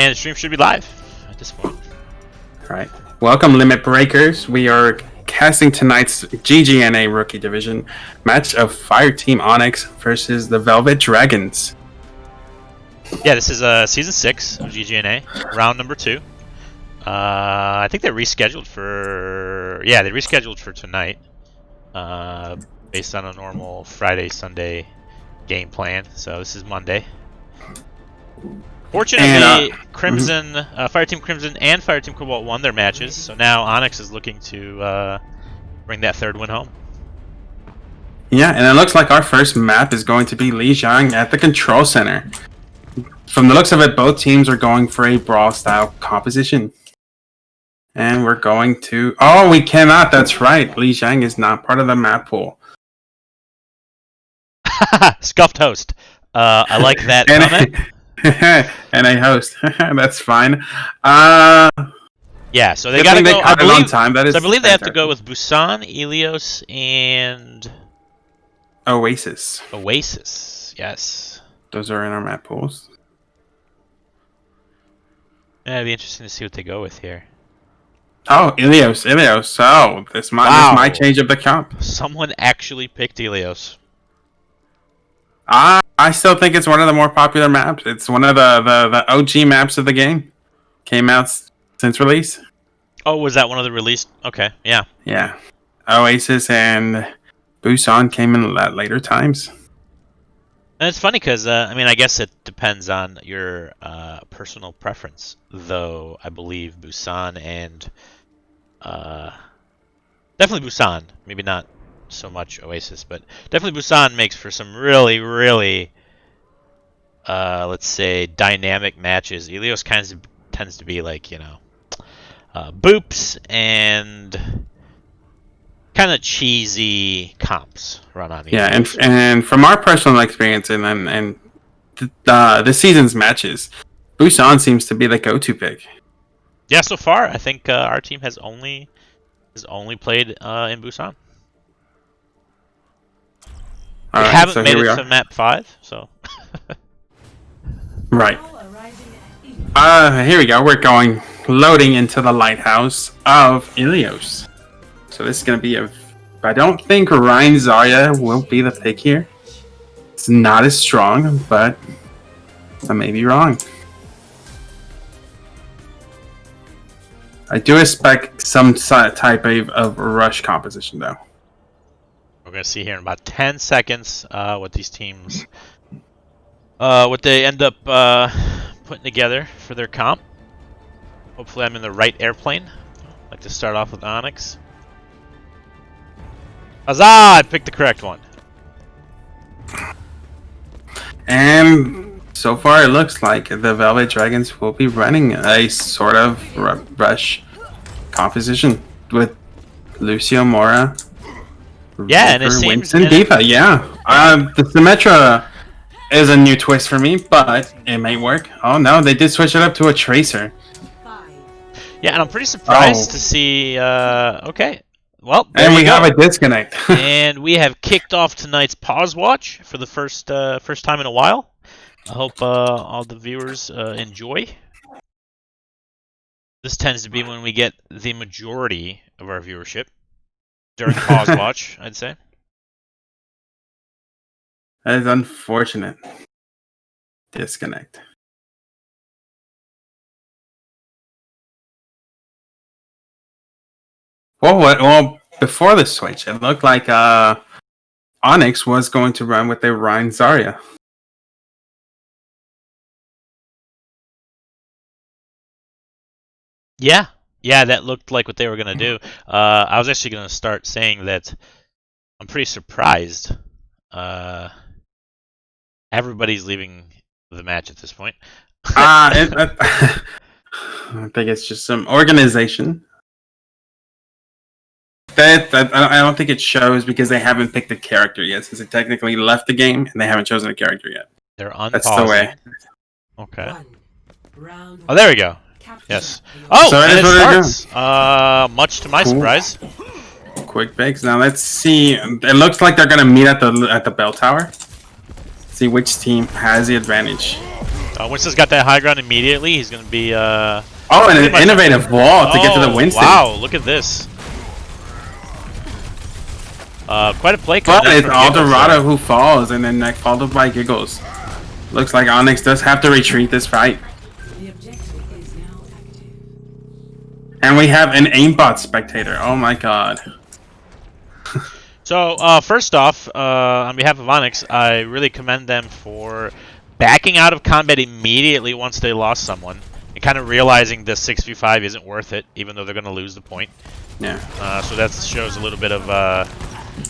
And the stream should be live at this point. All right. Welcome, Limit Breakers. We are casting tonight's GGNA Rookie Division match of Fireteam Onyx versus the Velvet Dragons. Yeah, this is Season 6 of GGNA, round number 2. I think they rescheduled for... Yeah, they rescheduled for tonight. Based on a normal Friday-Sunday game plan. So this is Monday. Fortunately, Crimson, Fireteam Crimson and Fireteam Cobalt won their matches, so now Onyx is looking to bring that third win home. Yeah, and it looks like our first map is going to be Lijiang at the Control Center. From the looks of it, both teams are going for a brawl-style composition. And we're going to... Oh, we cannot! That's right! Lijiang is not part of the map pool. Scuffed host. I like that comment. And a host. That's fine. Yeah, so they gotta go. I believe they have to go with Busan, Ilios, and Oasis. Oasis, yes. Those are in our map pools. Yeah, it'd be interesting to see what they go with here. Oh, Ilios. Oh, this might change up the comp. Someone actually picked Ilios. I still think it's one of the more popular maps. It's one of the OG maps of the game. Came out since release. Oh, was that one of the released? Okay, yeah. Yeah. Oasis and Busan came in at later times. And it's funny because, I mean, I guess it depends on your personal preference. Though, I believe Busan and... definitely Busan. Maybe not so much Oasis, but definitely Busan makes for some really, really, let's say, dynamic matches. Ilios tends to be like, you know, boops and kind of cheesy comps run on Ilios. Yeah, and from our personal experience and the season's matches, Busan seems to be the go-to pick. Yeah, so far I think our team has only played in Busan. We haven't made it to map 5, so. Right. Here we go. We're loading into the lighthouse of Ilios. So this is going to be I don't think Ryan Zarya will be the pick here. It's not as strong, but I may be wrong. I do expect some type of rush composition, though. We're going to see here in about 10 seconds what these teams, what they end up putting together for their comp. Hopefully I'm in the right airplane. I'd like to start off with Onyx. Huzzah! I picked the correct one. And so far it looks like the Velvet Dragons will be running a sort of rush composition with Lucio Mora. Yeah, and it seems... Winston Diva, yeah. The Symmetra is a new twist for me, but it may work. Oh no, they did switch it up to a Tracer. Yeah, and I'm pretty surprised to see... okay, well, and we have a disconnect. And we have kicked off tonight's pause watch for the first time in a while. I hope all the viewers enjoy. This tends to be when we get the majority of our viewership. During pause watch, I'd say. That is unfortunate. Disconnect. Well, before the switch, it looked like Onyx was going to run with their Ryan Zarya. Yeah, that looked like what they were going to do. I was actually going to start saying that I'm pretty surprised. Everybody's leaving the match at this point. I think it's just some organization. I don't think it shows because they haven't picked a character yet, since they technically left the game and they haven't chosen a character yet. They're unpausing. That's the way. Okay. Oh, there we go. Yes. Oh, so and it starts. Much to my surprise. Quick picks. Now let's see. It looks like they're gonna meet at the bell tower. See which team has the advantage. Winston's got that high ground immediately. He's going to be... oh, and an innovative wall to get to the Winston. Wow, look at this. Quite a play. But it's Eldorado who falls, and then next followed by Giggles. Looks like Onyx does have to retreat this fight. The objective is now active. And we have an aimbot spectator. Oh my god. So, first off, on behalf of Onyx, I really commend them for backing out of combat immediately once they lost someone. And kind of realizing the 6v5 isn't worth it, even though they're going to lose the point. Yeah. So that shows a little bit of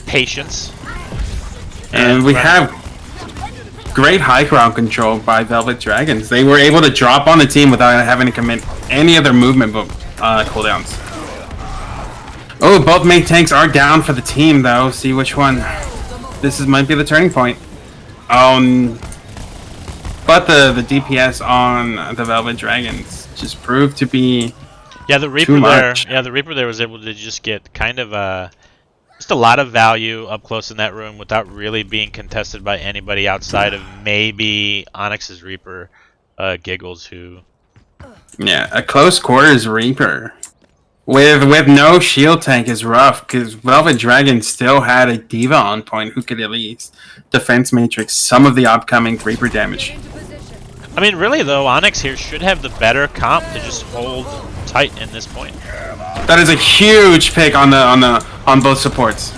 patience. And we have great high ground control by Velvet Dragons. They were able to drop on the team without having to commit any other movement cooldowns. Oh, both main tanks are down for the team though. See which one. Might be the turning point. But the DPS on the Velvet Dragons just proved to be the Reaper too there. much. Yeah, the Reaper there was able to just get kind of just a lot of value up close in that room without really being contested by anybody outside of maybe Onyx's Reaper, Giggles, who... Yeah, a close quarters Reaper with no shield tank is rough because Velvet Dragon still had a Diva on point who could at least defense matrix some of the upcoming Reaper damage. I mean, really though, Onyx here should have the better comp to just hold tight in this point. That is a huge pick on both supports.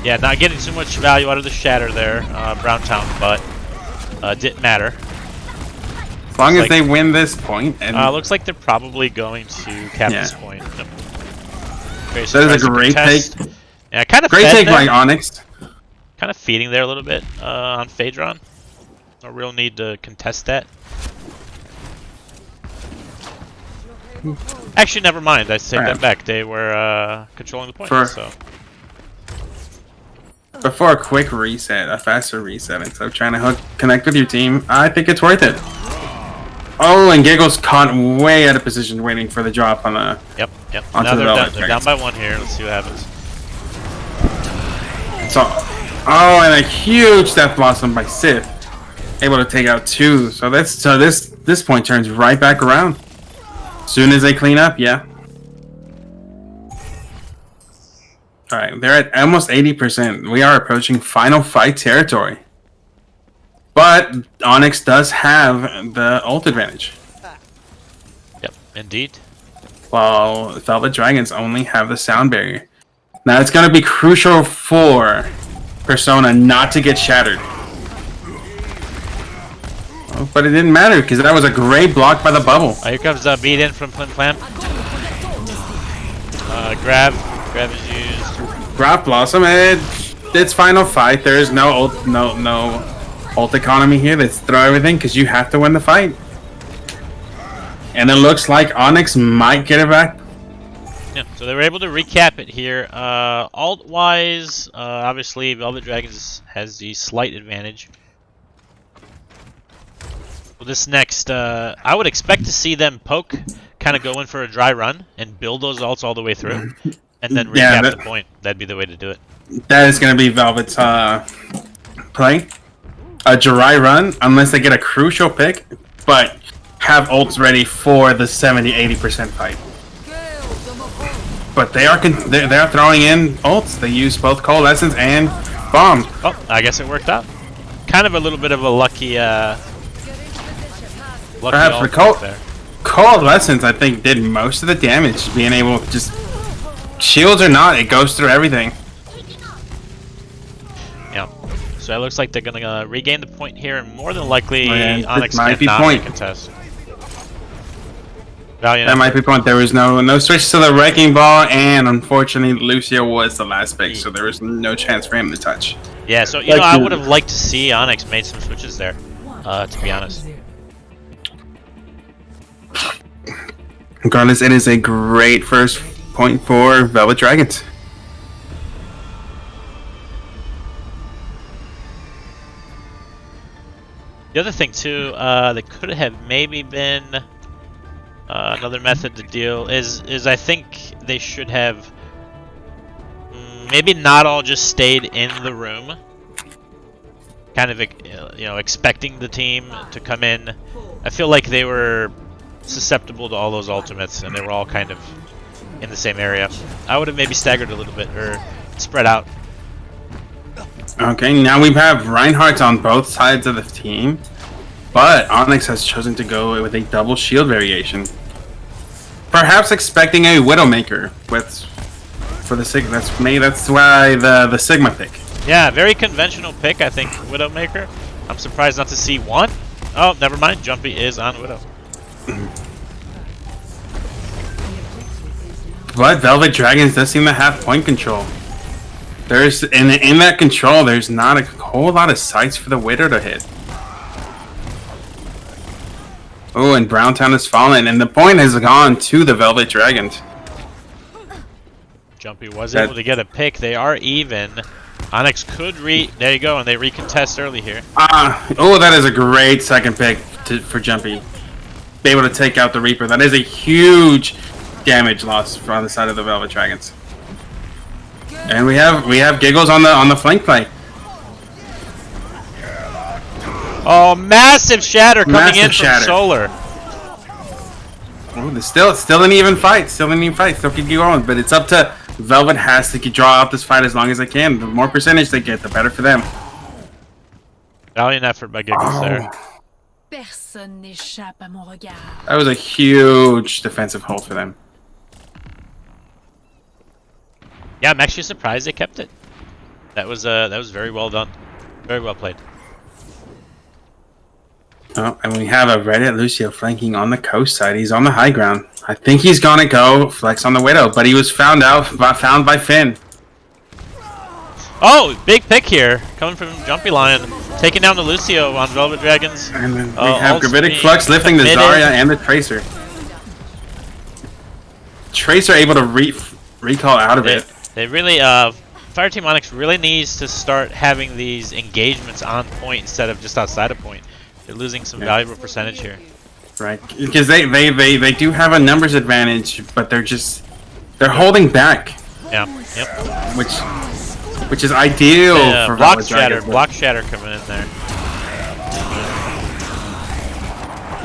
Yeah, not getting too much value out of the Shatter there, Browntown, but didn't matter. As long as they win this point, and looks like they're probably going to cap this point. Yep. That is a great take. Yeah, kind of great take by Onyx. Kind of feeding there a little bit on Phaedron. No real need to contest that. Actually, never mind. I take that back. They were controlling the point. So before a quick reset, a faster reset, instead of trying to connect with your team, I think it's worth it. Oh, and Giggles caught way out of position, waiting for the drop on the. Yep. Now they're down by one here. Let's see what happens. So, and a huge Death Blossom by Sith, able to take out two. So this point turns right back around. Soon as they clean up, yeah. Alright, they're at almost 80%. We are approaching final fight territory. But Onyx does have the ult advantage. Yep, indeed. While Velvet Dragons only have the sound barrier. Now it's going to be crucial for Persona not to get shattered. Oh, but it didn't matter because that was a great block by the bubble. Here comes the beat in from Flim Flam. Grab is used. Grab Blossom, it's final fight. There is no ult economy here. Let's throw everything because you have to win the fight. And it looks like Onyx might get it back. Yeah, so they were able to recap it here. Alt-wise, obviously Velvet Dragons has the slight advantage. Well, this next, I would expect to see them poke, kind of go in for a dry run, and build those ults all the way through, and then recap the point. That'd be the way to do it. That is going to be Velvet's play. A dry run, unless they get a crucial pick, but have ults ready for the 70-80% fight. But they're throwing in ults. They use both Coalescence and Bomb. Oh, I guess it worked out. Kind of a little bit of a lucky perhaps for Coalescence, I think, did most of the damage, being able to just shields or not, it goes through everything. Yeah. So it looks like they're gonna regain the point here, and more than likely, Onyx might be cannot point. contest. Valiant. That might be point. There was no switch to the Wrecking Ball, and unfortunately, Lucio was the last pick, so there was no chance for him to touch. Yeah. So you know, I would have liked to see Onyx made some switches there. To be honest. Regardless, it is a great first point for Velvet Dragons. The other thing too, that could have maybe been another method to deal is I think they should have maybe not all just stayed in the room. kind of expecting the team to come in. I feel like they were susceptible to all those ultimates, and they were all kind of in the same area. I would have maybe staggered a little bit or spread out. Okay, now we have Reinhardt on both sides of the team, but Onyx has chosen to go with a double shield variation. Perhaps expecting a Widowmaker for the Sigma. That's why the Sigma pick. Yeah, very conventional pick, I think, Widowmaker. I'm surprised not to see one. Oh, never mind. Jumpy is on Widow. But Velvet Dragons does seem to have point control. There's in that control, there's not a whole lot of sights for the Widow to hit. Oh, and Browntown has fallen, and the point has gone to the Velvet Dragons. Jumpy was able to get a pick. They are even. Onyx could there you go, and they recontest early here. Oh, that is a great second pick for Jumpy. Be able to take out the Reaper. That is a huge damage loss from the side of the Velvet Dragons. And we have Giggles on the flank play. Oh, massive shatter coming in from shatter. Solar. Oh, there's still an even fight. Still keep going, but it's up to Velvet has to draw out this fight as long as they can. The more percentage they get, the better for them. Valiant effort by Giggles there. Personne n'échappe à mon regard. That was a huge defensive hold for them. Yeah, I'm actually surprised they kept it. That was very well done. Very well played. Oh, and we have a Reddit Lucio flanking on the coast side. He's on the high ground. I think he's gonna go flex on the Widow, but he was found by Finn. Oh, big pick here coming from Jumpy Lion, taking down the Lucio on Velvet Dragons. And then we have Gravitic Flux lifting the Zarya and the Tracer. Tracer able to recall out of it. They really Fireteam Onyx really needs to start having these engagements on point instead of just outside of point. They're losing some valuable percentage here. Right, because they do have a numbers advantage, but they're holding back. Yeah. Yep. Which is ideal for block Velvet shatter. Dragons. Block shatter coming in there.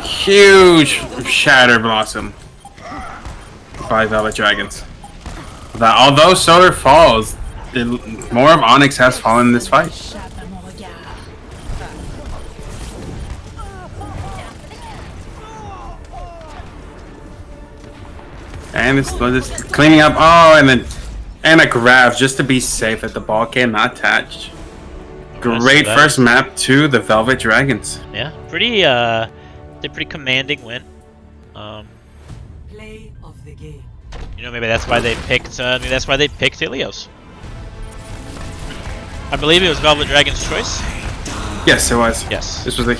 Huge shatter blossom by Velvet Dragons. That although Solar falls, more of Onyx has fallen in this fight. Échappe à mon regard. And it's cleaning up. Oh, and a grab just to be safe that the ball cannot touch. Great first map to the Velvet Dragons. Yeah, pretty commanding win. Play of the game. Maybe that's why they picked. Maybe that's why they picked Ilios. I believe it was Velvet Dragon's choice. Yes, it was. Yes. This was a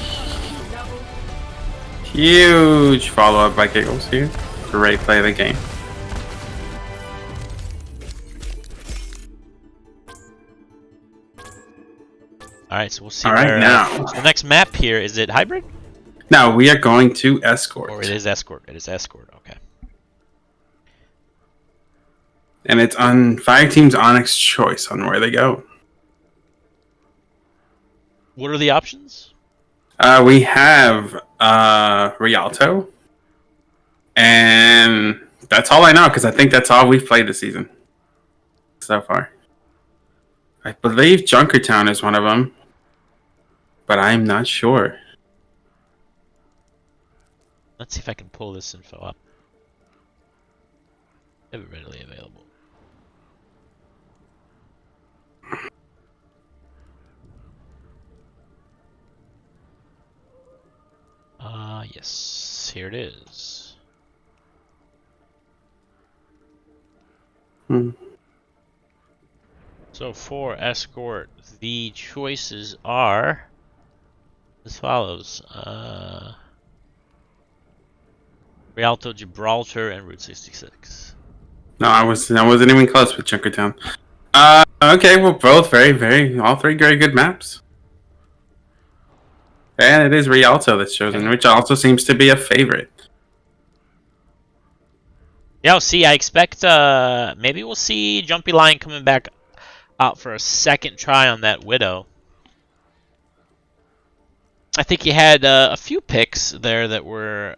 huge follow-up by Giggles here. Great play of the game. Alright, so we'll see. All right, where, now. the next map here, is it hybrid? Now we are going to Escort. Or it is escort. It is escort, okay. And it's on Fireteam's Onyx choice on where they go. What are the options? We have Rialto. And that's all I know, because I think that's all we've played this season so far. I believe Junkertown is one of them, but I'm not sure. Let's see if I can pull this info up. Have it readily available. Yes, here it is. So for escort, the choices are as follows: Rialto, Gibraltar, and Route 66. No, I wasn't even close with Junkertown. Okay, well, both all three very good maps. And it is Rialto that's chosen, which also seems to be a favorite. Yeah, see, I expect maybe we'll see Jumpy Lion coming back out for a second try on that Widow. I think he had a few picks there that were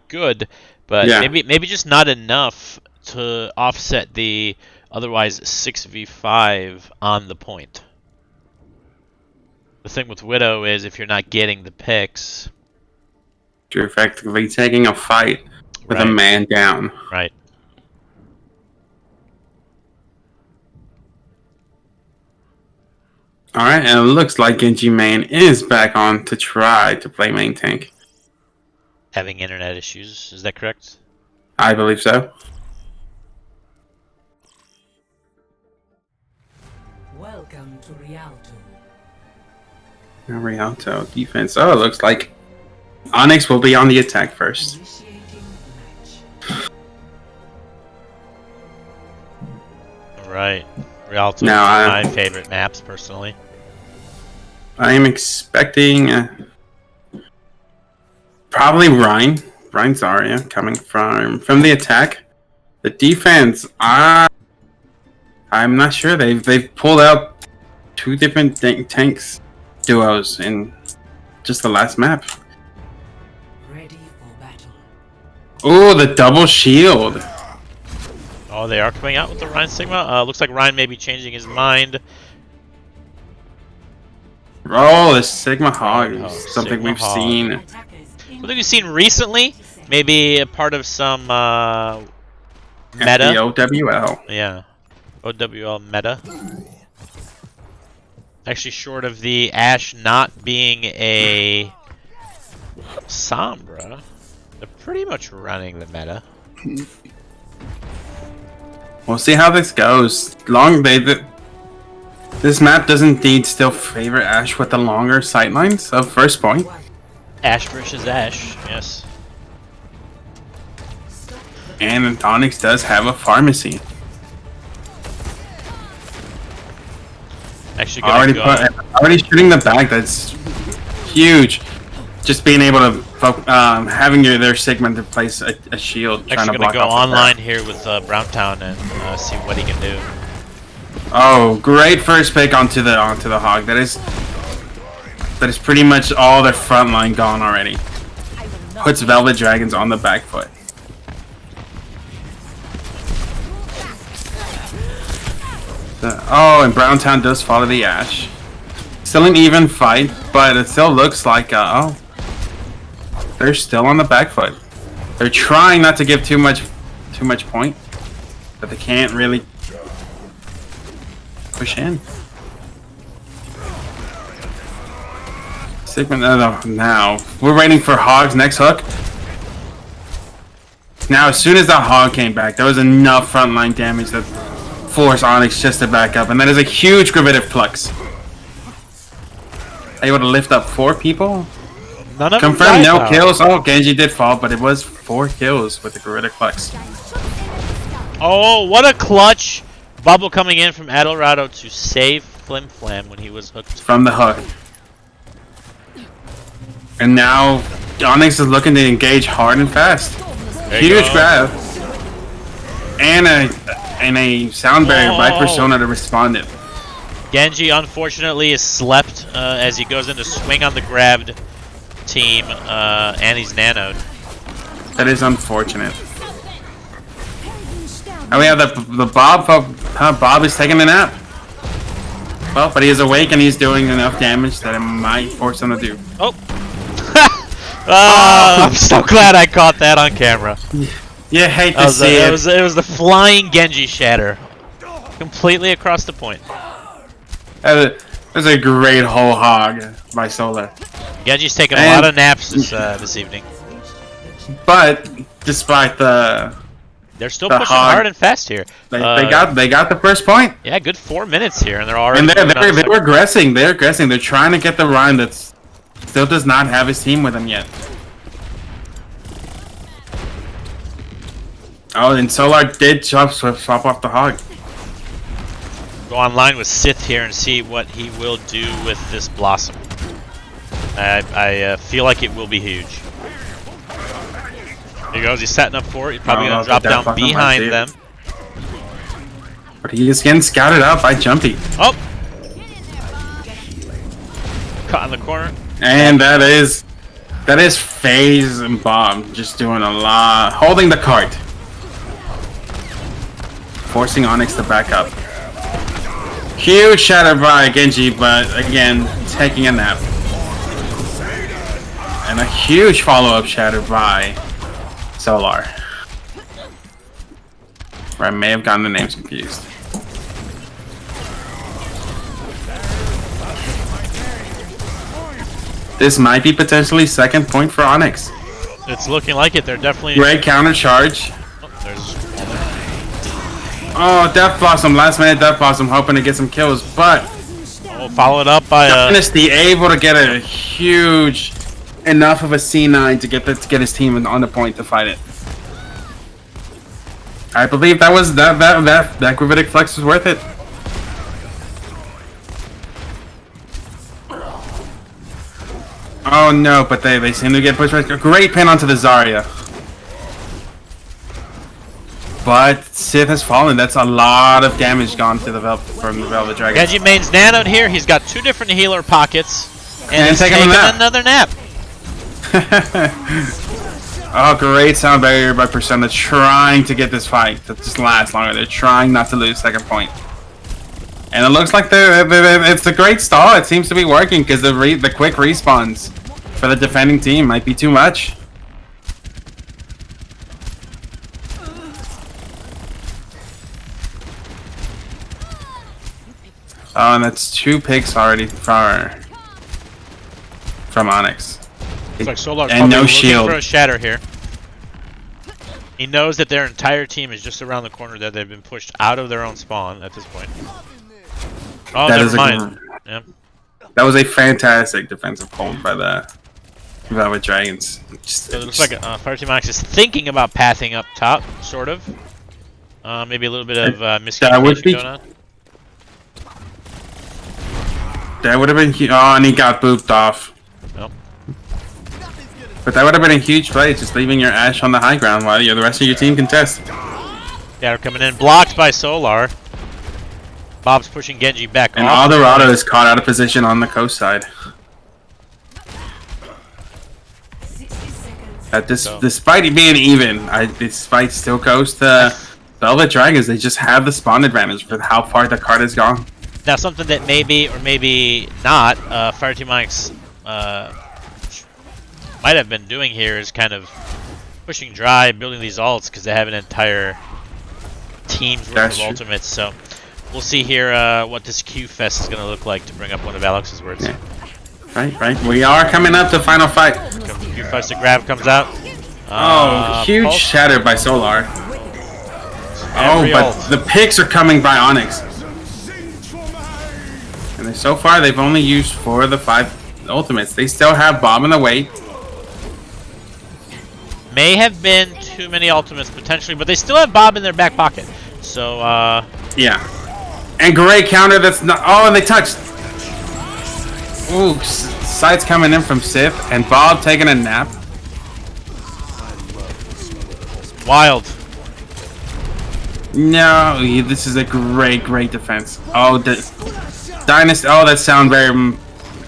good, but Yeah. maybe just not enough to offset the otherwise 6v5 on the point. The thing with Widow is if you're not getting the picks, You're effectively taking a fight with a right, man down. right. Alright, and it looks like Genji main is back on to try to play main tank. Having internet issues, is that correct? I believe so. Welcome to Rialto. Rialto defense. Oh, it looks like Onyx will be on the attack first. Initiating match. Right. Rialto is Now, one of my favorite maps, personally. I am expecting probably Rhine Zarya coming from the attack. The defense, I'm not sure. They've pulled out two different tanks duos in just the last map. Ready for battle. Oh, the double shield. Oh, they are coming out with the Rhine Sigma? Looks like Rhine may be changing his mind. Oh, the Sigma Hog Oh, is something Sigma we've Hog. seen. Attackers Something we've seen recently, maybe a part of some At meta. the OWL. Yeah, OWL meta. Actually, short of the Ashe not being a Sombra, they're pretty much running the meta. We'll see how this goes. This map does indeed still favor Ashe with the longer sightlines of first point. Ashe versus Ashe, yes. And Onyx does have a pharmacy. Actually, gonna go. Already shooting the back. That's huge. Just being able to having their Sigma to place a shield. Trying Actually, to gonna block go off the online crowd. here with Browntown and see what he can do. Oh, great first pick onto the Hog. That is pretty much all their front line gone already. Puts Velvet Dragons on the back foot. Oh, and Browntown does follow the Ashe. Still an even fight, but it still looks like oh, they're still on the back foot. They're trying not to give too much point, but they can't really push in. Sigma, now we're waiting for Hog's next hook. Now, as soon as that Hog came back, there was enough frontline damage that forced Onyx just to back up, and that is a huge gravitic flux. Able to lift up 4 people. None of them Confirmed, died, no though. kills. Oh, Genji did fall, but it was 4 kills with the gravitic flux. Oh, what a clutch bubble coming in from Adalrado to save Flim Flam when he was hooked. From the hook. And now Onyx is looking to engage hard and fast. There you Huge go. grab. And a sound barrier by Persona to respond it. Genji, unfortunately, is slept as he goes in to swing on the grabbed team, and he's nanoed. That is unfortunate. And we have the Bob. Bob is taking a nap. Well, but he is awake and he's doing enough damage that it might force him to do. Oh! I'm so glad I caught that on camera. You hate to see it. It was the flying Genji shatter. Completely across the point. That was a great whole hog by Solar. Genji's taking a And- lot of naps this evening. But despite they're They're still The pushing hog- hard and fast here. they got the first point. Yeah, good 4 minutes here, and they're already. And moving on to they second. were aggressing. They're aggressing. They're trying to get the Ryan that still does not have his team with him yet. Oh, and Solar did swap off the hog. Go online with Sith here and see what he will do with this Blossom. I feel like it will be huge. There he goes. He's setting up for it. He's probably Oh, going to drop that down fucking behind might them. But he is getting scouted out by Jumpy. Oh! Caught in the corner. And that is FaZe and Bob just doing a lot, holding the cart, forcing Onyx to back up. Huge shatter by Genji, but again taking a nap. And a huge follow-up shatter by Solar. Or I may have gotten the names confused. This might be potentially second point for Onyx. It's looking like it. They're definitely. Great counter charge. Oh, there's. Oh, Death Blossom, last minute Death Blossom, hoping to get some kills, but Oh, followed up by Dynasty able to get a huge enough of a C9 to get his team on the point to fight it. I believe that was that gravitic flex was worth it. Oh no, but they seem to get pushed back. A great pin onto the Zarya. But Sith has fallen. That's a lot of damage gone to the from the Velvet Dragon. Genji main's nanoed here. He's got 2 different healer pockets. And he's taking taking a nap. another nap. Oh, great sound barrier by Persona, trying to get this fight to just last longer. They're trying not to lose second point. And it looks like it's a great stall. It seems to be working because the quick respawns for the defending team might be too much. Oh, and that's 2 picks already from Onyx. Looks like Solar's And probably no looking shield. for a shatter here. He knows that their entire team is just around the corner, that they've been pushed out of their own spawn at this point. Oh, That never is mind. Yeah. That was a fantastic defensive hold by the Velvet Dragons. So it looks like Fireteam Onyx is thinking about pathing up top, sort of. Maybe a little bit of miscommunication going on. That would have been huge. Oh, and he got booped off. Nope. But that would have been a huge play, just leaving your Ashe on the high ground while the rest of your team contest. Yeah, coming in, blocked by Solar. Bob's pushing Genji back And off. Alderado is caught out of position on the coast side. Despite it being even, despite still goes to Velvet Dragons, they just have the spawn advantage for how far the card has gone. Now, something that maybe or maybe not Fireteam Onyx might have been doing here is kind of pushing dry, building these ults, because they have an entire team's worth of ultimates. So we'll see here what this Q Fest is going to look like, to bring up one of Alex's words. Yeah. Right. We are coming up to final fight. Q Fest to grab comes out. Oh, huge Pulse. shatter by Solar. Every but ult. the picks are coming by Onyx. And so far, they've only used 4 of the 5 ultimates. They still have Bob in the way. May have been too many ultimates potentially, but they still have Bob in their back pocket. So, Yeah. And great counter that's not... Oh, and they touched. Ooh, sights coming in from Sith. And Bob taking a nap. wild. No, this is a great defense. Oh, the Dynasty. Oh, that sound very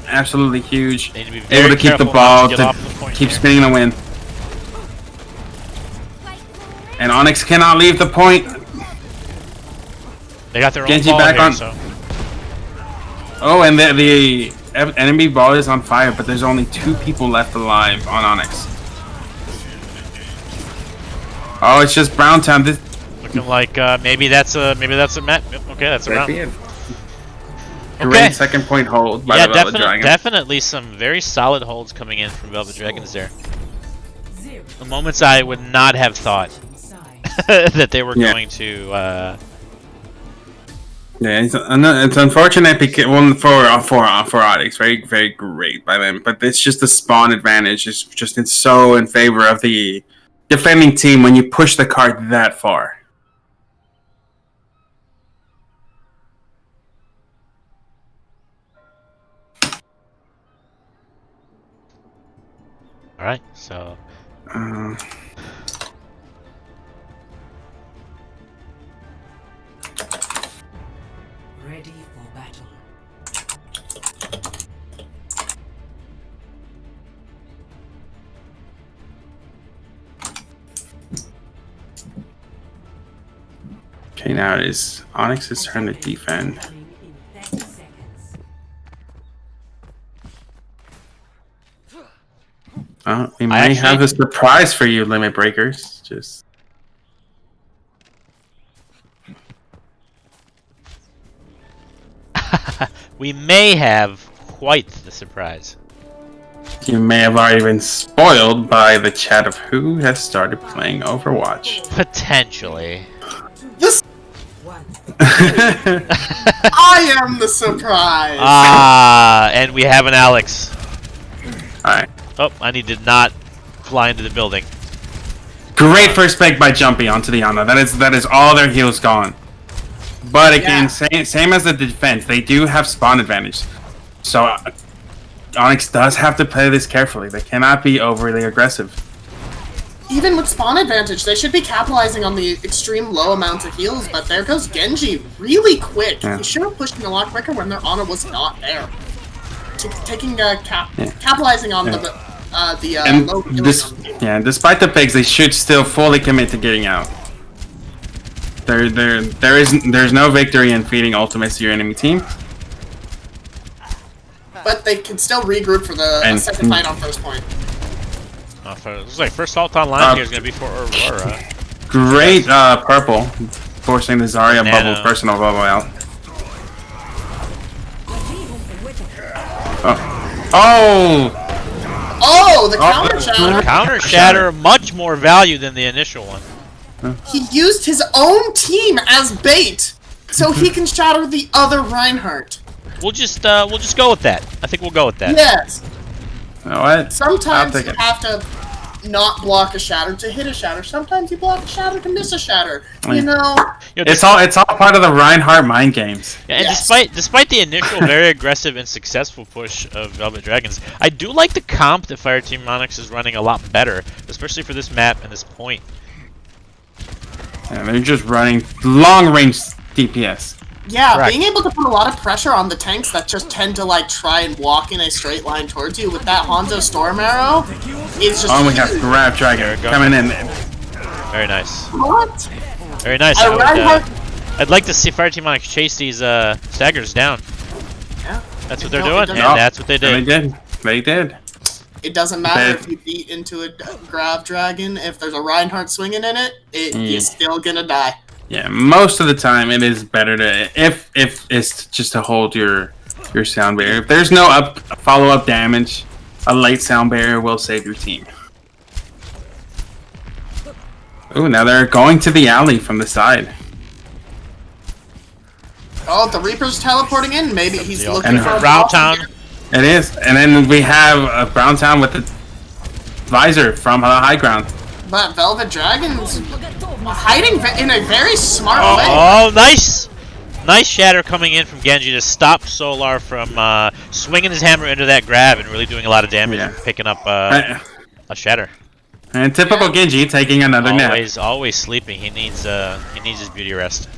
absolutely huge. Need to be very Able to keep the careful ball, not to get off the point keep here. spinning the win. And Onyx cannot leave the point. They got their Genji own ball back here, on. so Oh, and the enemy ball is on fire, but there's only 2 people left alive on Onyx. Oh, it's just Brown Town. This looking like maybe that's a map. Yep, okay, that's a might round. be it. Okay. Great second point hold by Yeah, the Velvet Dragon. definitely some very solid holds coming in from Velvet Dragons there. The moments I would not have thought that they were going to. Yeah, it's unfortunate because for Onyx, very great by them, but it's just the spawn advantage is just so in favor of the defending team when you push the card that far. All right, so Ready for battle. Okay, now it is Onyx's turn to defend. In 30 seconds. We may have a surprise for you, Limit Breakers. Just We may have quite the surprise. you may have already been spoiled by the chat of who has started playing Overwatch. Potentially. This One. I am the surprise. And we have an Alex. Alright. Oh, I need to not fly into the building. Great first pick by Jumpy onto the Ana. That is all their heals gone. But again, same as the defense, they do have spawn advantage. So Onyx does have to play this carefully. They cannot be overly aggressive. Even with spawn advantage, they should be capitalizing on the extreme low amounts of heals, but there goes Genji really quick. Yeah. He should have pushed in a lot quicker when their Ana was not there. Capitalizing on the And low healing. despite the picks, they should still fully commit to getting out. There's no victory in feeding ultimates to your enemy team. But they can still regroup for the second fight on first point. Looks like first ult online here is going to be for Aurora. Great purple, forcing the Zarya Nano. bubble, personal bubble out. Oh! Oh, the counter shatter! Counter Shatter, much more value than the initial one. He used his own team as bait, so he can shatter the other Reinhardt. We'll just go with that. I think we'll go with that. Yes. You know what? Sometimes I'll you take it. have to not block a shatter to hit a shatter. Sometimes you block a shatter to miss a shatter. You know. You know, It's all part of the Reinhardt mind games. Yeah, and Yes. despite the initial very aggressive and successful push of Velvet Dragons, I do like the comp that Fireteam Onyx is running a lot better, especially for this map and this point. And they're just running long range DPS. Yeah, Correct. being able to put a lot of pressure on the tanks that just tend to like try and walk in a straight line towards you with that Hanzo Storm Arrow is just. Oh, we got huge. Grab Dragon coming in. Very nice. What? Very nice. I Reinhardt. I'd like to see Fireteam Onyx chase these staggers down. Yeah. That's what they're No, doing, it and doesn't. that's what they And did. They did. It doesn't matter Bad. if you beat into a Grav Dragon. If there's a Reinhardt swinging in it, you're still gonna die. Yeah, most of the time it is better to if it's just to hold your sound barrier. If there's no follow up damage, a late sound barrier will save your team. Ooh, now they're going to the alley from the side. Oh, the Reaper's teleporting in. Maybe he's The looking ultimate for a Brown boss Town. here. It is, and then we have a Brown Town with the visor from high ground. But Velvet Dragon's hiding in a very smart way. Oh, nice! Nice shatter coming in from Genji to stop Solar from swinging his hammer into that grab and really doing a lot of damage Yeah. and picking up a shatter. And typical Genji taking another nap. Always sleeping. He needs his beauty rest.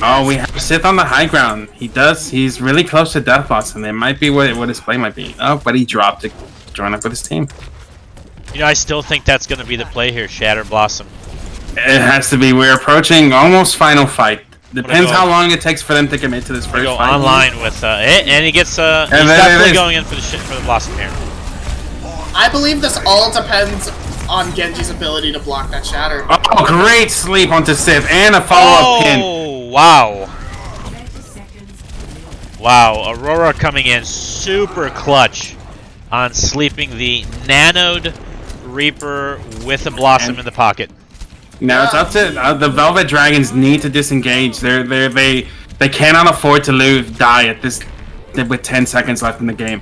Oh, we have Sith on the high ground. He's really close to Death Boss, and it might be what his play might be. Oh, but he dropped to join up with his team. You know, I still think that's going to be the play here, Shatter Blossom. It has to be. We're approaching almost final fight. Depends go- how long it takes for them to commit to this We first go fight. online with it, and he gets he's then it definitely is. going in for the Blossom here. I believe this all depends on Genji's ability to block that shatter. Oh, great sleep onto Sith and a follow-up pin. Oh, wow. 30 seconds. Wow, Aurora coming in super clutch on sleeping the nanoed Reaper with a Blossom in the pocket. Now it's up to the Velvet Dragons need to disengage. They cannot afford to die at this with 10 seconds left in the game.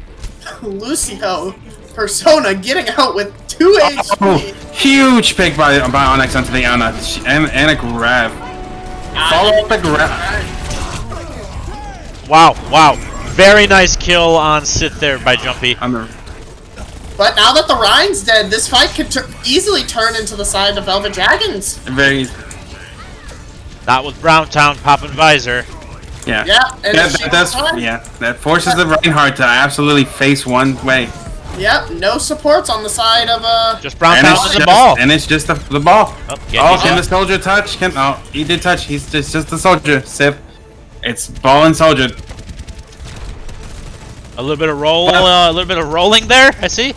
Lucio, Persona getting out with 2 HP. Oh, huge pick by Onyx onto the Ana and a grab. Follow up a grab. Wow. Very nice kill on Sith there by Jumpy. But now that the Rhine's dead, this fight could easily turn into the side of Velvet Dragons. Very. Not with Brown Town popping visor. Yeah. Yeah, and That forces the Reinhardt to absolutely face one way. Yep, no supports on the side of Just Brown And pounding it's the just, ball. and it's just the ball. Oh, Oh, Genji's can up. the soldier touch? He did touch. He's just the soldier. Sip. It's ball and soldier. A little bit of rolling there. I see,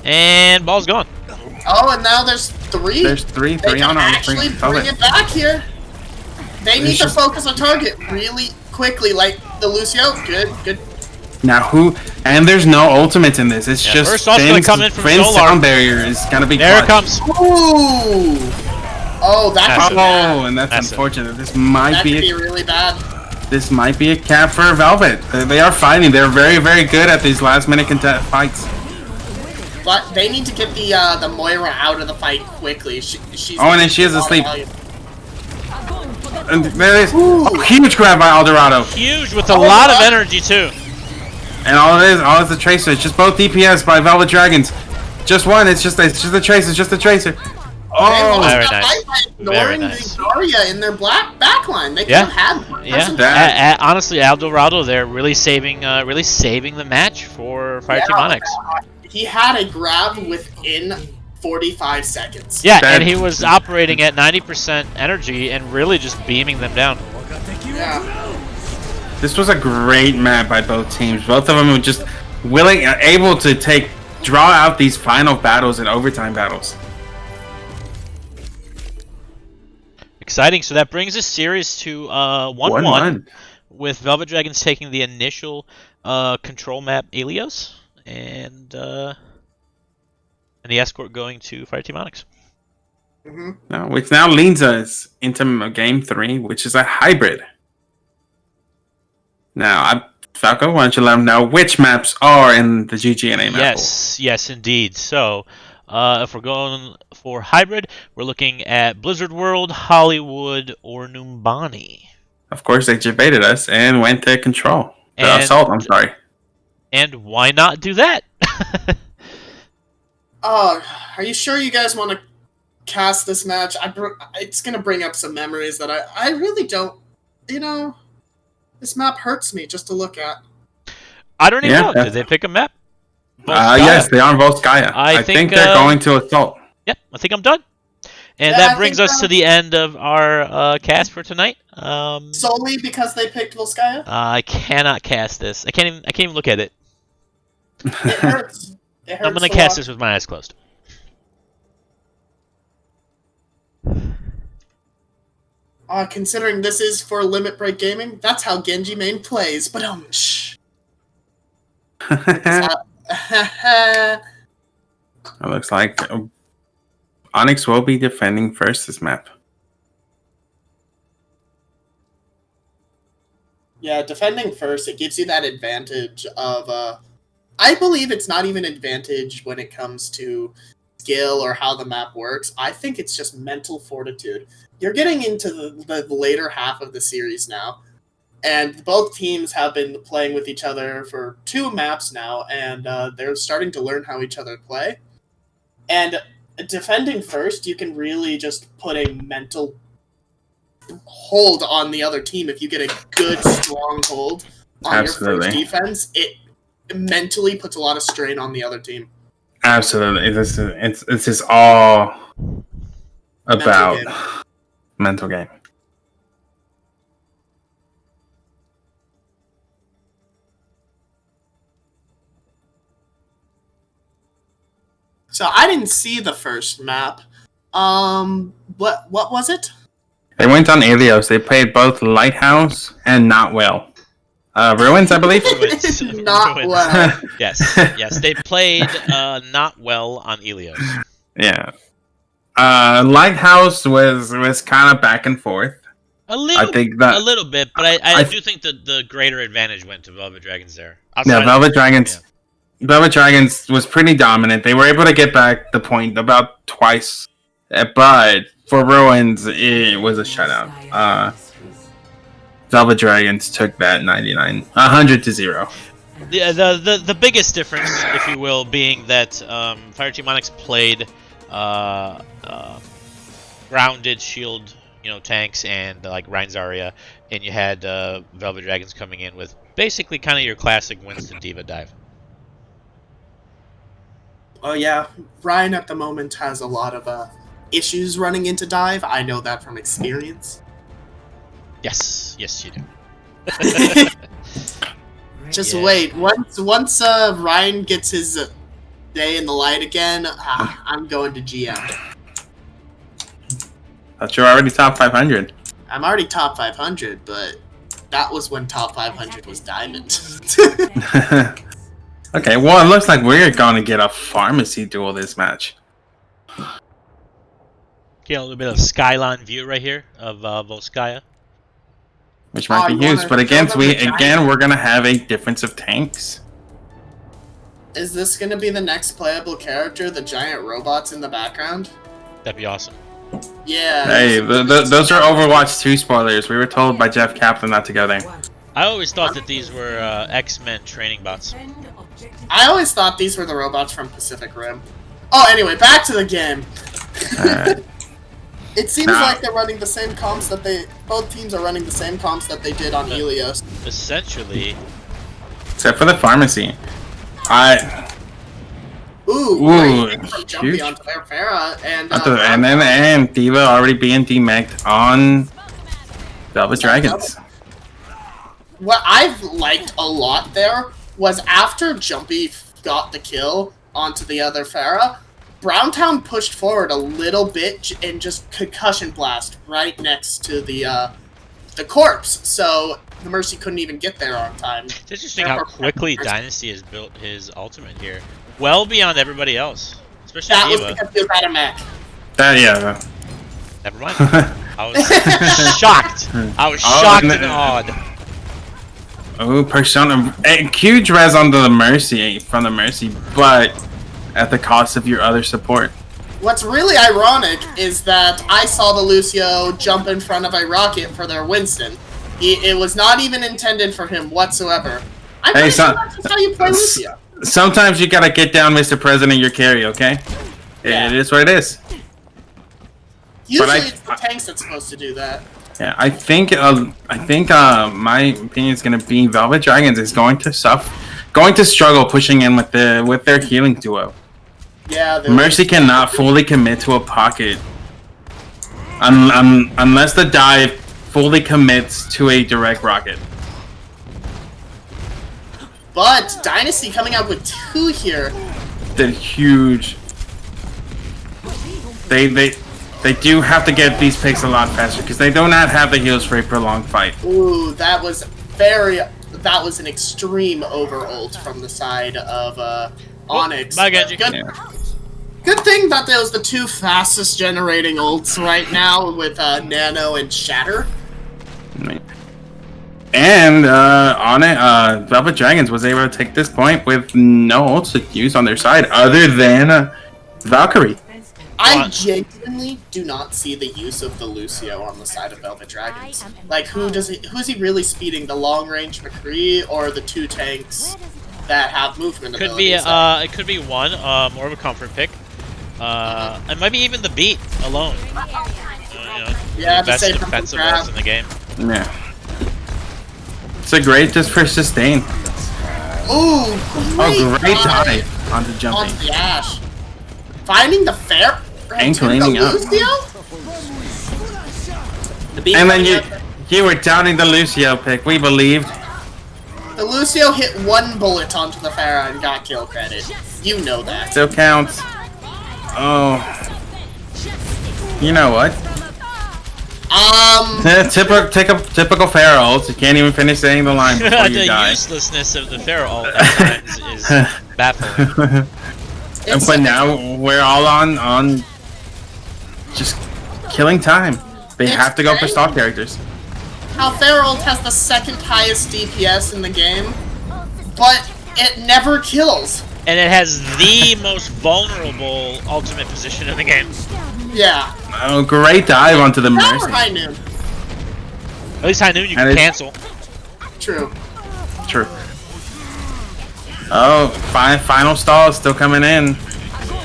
and ball's gone. Oh, and now there's 3. There's three They can on actually bring it back here. They need to focus on target really quickly, like the Lucio. Good. Now who? And there's no ultimates in this. It's Yeah, just first one's gonna come in from Finn's Solar. sound barrier is gonna be. There it clutch. comes. Ooh. Oh, that That's could be bad. Oh, and that's That's it. unfortunate. This might That could be be really bad. this might be a cap for Velvet. They are fighting. They're very good at these last minute fights. But they need to get the Moira out of the fight quickly. She's Oh, and then she is asleep. volume. And there it is. Oh, huge grab by Eldorado. Huge with a lot of energy too. And all it is the tracer. It's just both DPS by Velvet Dragons. Just one. It's just a tracer. It's just a tracer. They Oh, lost Very that nice. fight by ignoring Very nice. the Zarya in their black backline. They Yeah. could have had Yeah. That- Honestly, Eldorado there really saving the match for Fireteam Onyx. He had a grab within 45 seconds. Yeah, That- and he was operating at 90% energy and really just beaming them down. Yeah. This was a great map by both teams. Both of them were just able to draw out these final battles and overtime battles. Exciting. So that brings this series to 1-1, with Velvet Dragons taking the initial control map Helios, and the escort going to Fireteam Onyx. Now, which now leads us into game 3, which is a hybrid. Now, Falco, why don't you let them know which maps are in the GGNA map? Yes, indeed. So, if we're going for hybrid, we're looking at Blizzard World, Hollywood, or Numbani. Of course, they debated us and went to control. And- Assault, I'm sorry. And why not do that? Oh, are you sure you guys want to cast this match? It's going to bring up some memories that I really don't, this map hurts me just to look at. I don't even Yeah, know. Did they pick a map? Yes, they are in Volskaya. I I think, think they're going to Assault. Yep, I think I'm done. And Yeah, that I brings think, us to the end of our cast for tonight. Solely because they picked Volskaya? I cannot cast this. I can't even look at it. It hurts. It hurts I'm gonna a cast lot. this with my eyes closed. Considering this is for Limit Break Gaming, that's how Genji main plays, but shh. It looks like Onyx will be defending first this map. Yeah, defending first, it gives you that advantage of, I believe it's not even advantage when it comes to skill or how the map works. I think it's just mental fortitude. You're getting into the later half of the series now, and both teams have been playing with each other for 2 maps now, and they're starting to learn how each other play. And defending first, you can really just put a mental hold on the other team. If you get a good strong hold on Absolutely. your first defense, it mentally puts a lot of strain on the other team. Absolutely. This is all about game. mental game. So I didn't see the first map. What was it? They went on Helios. They played both Lighthouse and Not Well. Ruins, I believe. Ruins. Not Ruins. well. Yes. They played not well on Helios. Yeah. Lighthouse was kind of back and forth. A little, I think that a little bit, but I I- do think that the greater advantage went to Velvet Dragons there. Yeah, Outside Velvet of- Dragons. yeah. Velvet Dragons was pretty dominant. They were able to get back the point about twice, but for Ruins, it was a shutout. Velvet Dragons took that 100-0. The biggest difference, if you will, being that Fireteam Onyx played grounded shield, tanks and like Rein Zarya, and you had Velvet Dragons coming in with basically kind of your classic Winston Diva dive. Oh yeah, Ryan at the moment has a lot of issues running into dive. I know that from experience. Yes, yes, you do. Just Yeah. wait. Once Ryan gets his day in the light again, I'm going to GM. Thought you're already top 500. I'm already top 500, but that was when top 500 was diamond. Okay, well, it looks like we're going to get a pharmacy duel this match. Get a little bit of skyline view right here of Volskaya. Which might you be used, wanna but show them the again, giant- we're going to have a difference of tanks. Is this gonna be the next playable character? The giant robots in the background? That'd be awesome. Yeah. Hey, those are Overwatch 2 spoilers. We were told by Jeff Kaplan not to go there. One. I always thought that these were X-Men training bots. Defend objective. I always thought these were the robots from Pacific Rim. Oh, anyway, back to the game. Alright. It seems Nah. like they're running the same comps that both teams are running the same comps that they did on Helios. Essentially, Except for the pharmacy. Ooh, Ooh, great hit from Jumpy huge. onto Farah, and And Diva already being demegged on Velvet Dragons. what I've liked a lot there was after Jumpy got the kill onto the other Farah, Browntown pushed forward a little bit and just concussion blast right next to the corpse, so the Mercy couldn't even get there on time. it's interesting how quickly Dynasty has built his ultimate here. Well beyond everybody else. Especially That was Diva. because he was out of mech. Yeah. Never mind. I was shocked. I was Oh, shocked no. and awed. Oh, Persona. Huge res onto the Mercy from the Mercy, but at the cost of your other support. What's really ironic is that I saw the Lucio jump in front of a rocket for their Winston. It was not even intended for him whatsoever. I'm Hey, pretty sure son- that's just how you play Lucio. Sometimes you gotta get down, Mr. President, your carry, okay? Yeah. It is what it is. Usually I- it's the tanks that's supposed to do that. Yeah, I think my opinion is gonna be Velvet Dragons is going to struggle pushing in with their healing duo. Yeah, Mercy cannot fully commit to a pocket unless the dive fully commits to a direct rocket. But Dynasty coming out with 2 here. They're huge. They do have to get these picks a lot faster because they do not have the heals for a prolonged fight. Ooh, that was an extreme over ult from the side of Onyx. Bye, Genji. Good, Yeah. good thing that those the 2 fastest generating ults right now with Nano and Shatter. And on it, Velvet Dragons was able to take this point with no ults to use on their side other than Valkyrie. I What? genuinely do not see the use of the Lucio on the side of Velvet Dragons. Like, who's he really speeding? The long range McCree or the 2 tanks that have movement Could be abilities? it could be one, more of a comfort pick. And maybe even the beat alone. Yeah, the to save best from defensive grab. ults in the game. Yeah. It's a great just for sustain. Ooh, Oh, great dive dive onto on jumping. the Ash. Finding the fair And to cleaning the up. Lucio? The beat And then coming you up. were doubting the Lucio pick. We believed. The Lucio hit 1 bullet onto the Pharah and got kill credit. You know that. Still counts. Oh. You know what? Typical Pharaoh ult. You can't even finish saying the line before you The die. uselessness of the Pharaoh ult at times is baffling. It's But now we're all on just killing time. They It's have to go for great. stock characters. how Ferrold has the 2nd highest DPS in the game, but it never kills. And it has the most vulnerable ultimate position in the game. Yeah. Oh, great dive onto the Not for Mercy. High Noon. At least I knew you And could it- cancel. True. True. Oh, final stall is still coming in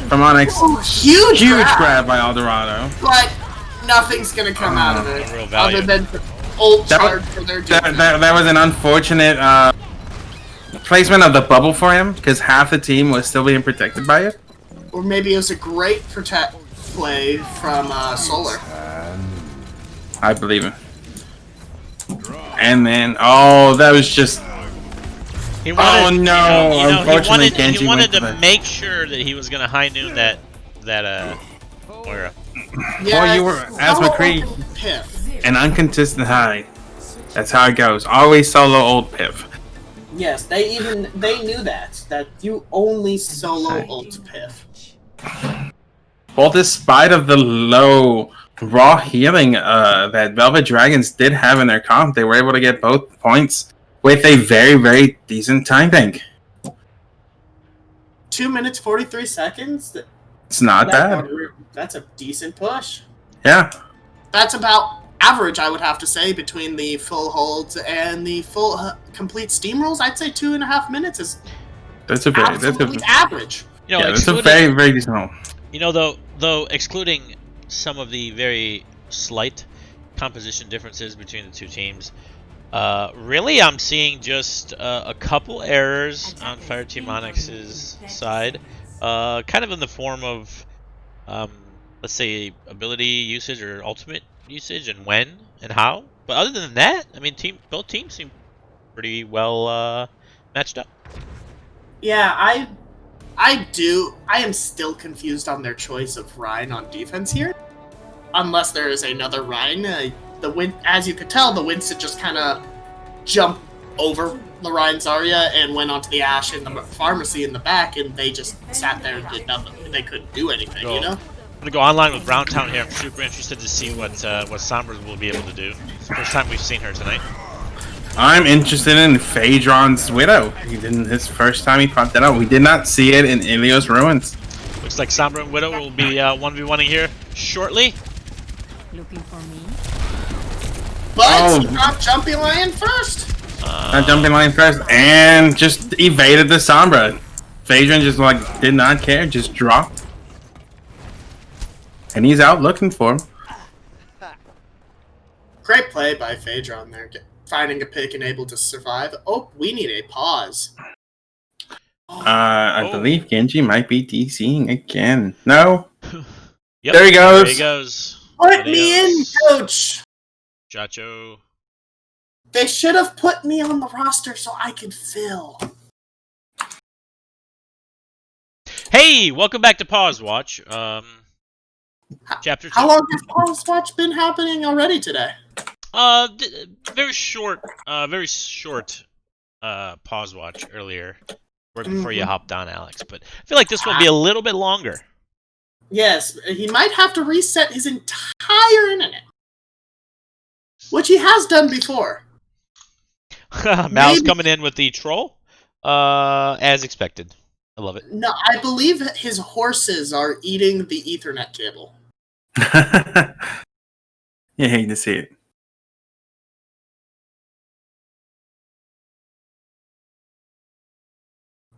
from Onyx. Huge Huge grab, grab by Eldorado. but nothing's gonna come out of it Real value. other than ult That charge was- for their That, defense. that was an unfortunate placement of the bubble for him because half the team was still being protected by it. Or maybe it was a great protect play from Solar. I believe it. And then, oh, that was just. He wanted, Oh, no, you know, unfortunately, he Genji wanted went for to the- make sure that he was gonna high noon that Moira. Well, you were, as solo McCree, open Piff. an inconsistent high. That's how it goes. Always solo old Piff. Yes, they knew that you only solo Right. ult Piff. Well, despite of the low raw healing that Velvet Dragons did have in their comp, they were able to get both points with a very, very decent time bank. 2 minutes 43 seconds. It's not bad. That's a decent push. Yeah. That's about average, I would have to say, between the full holds and the full complete steamrolls. I'd say 2.5 minutes is That's a very, absolutely average. You know, that's a excluding, very, very decent hole. you know, though excluding some of the very slight composition differences between the two teams, really I'm seeing just a couple errors on Fireteam Onyx's side, kind of in the form of, let's say, ability usage or ultimate usage, and when and how. But other than that, I mean, both teams seem pretty well matched up. Yeah, I am still confused on their choice of Ryan on defense here. Unless there is another Ryan. As you could tell, the Winston just kind of jumped over the Ryan Zarya and went onto the Ashe in the pharmacy in the back, and they just sat there and did nothing. They couldn't do anything, you know? I'm gonna go online with Browntown here. I'm super interested to see what Sombra will be able to do. It's the first time we've seen her tonight. I'm interested in Phaedron's Widow. He didn't. His first time he popped that out. We did not see it in Ilios Ruins. Looks like Sombra and Widow will be 1v1ing here shortly. Looking for me? But not Jumpy Lion first! Not jumping line first, and just evaded the Sombra. Phaedron just like did not care, just dropped. And he's out looking for him. Great play by Phaedron there, finding a pick and able to survive. Oh, we need a pause. I believe Genji might be DCing again. No? Yep, There he goes. There he goes. Put me in, coach! Chacho. They should have put me on the roster so I could fill. Hey, welcome back to Pause Watch. Chapter 2. How long has Pause Watch been happening already today? Very short Pause Watch earlier, right before you hopped on, Alex. But I feel like this will be a little bit longer. Yes, he might have to reset his entire internet. Which he has done before. Mal's Maybe- coming in with the troll, as expected. I love it. No, I believe his horses are eating the Ethernet cable. You hate to see it.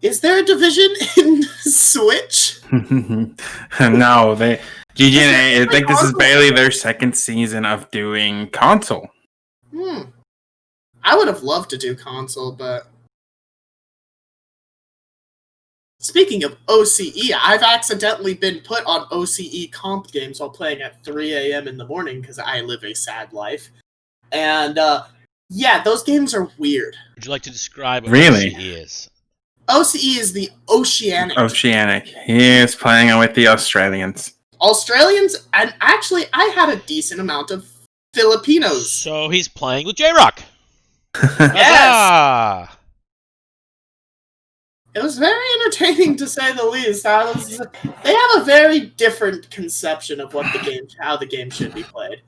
Is there a division in Switch? No, GGNA, I think this is barely their second season of doing console. I would have loved to do console, but... Speaking of OCE, I've accidentally been put on OCE comp games while playing at 3 a.m. in the morning because I live a sad life. And, yeah, those games are weird. Would you like to describe what Really? OCE is? OCE is the Oceanic. Oceanic. He is playing with the Australians. Australians, and actually, I had a decent amount of Filipinos. So he's playing with J-Rock. Yes! Ah. It was very entertaining to say the least. They have a very different conception of how the game should be played.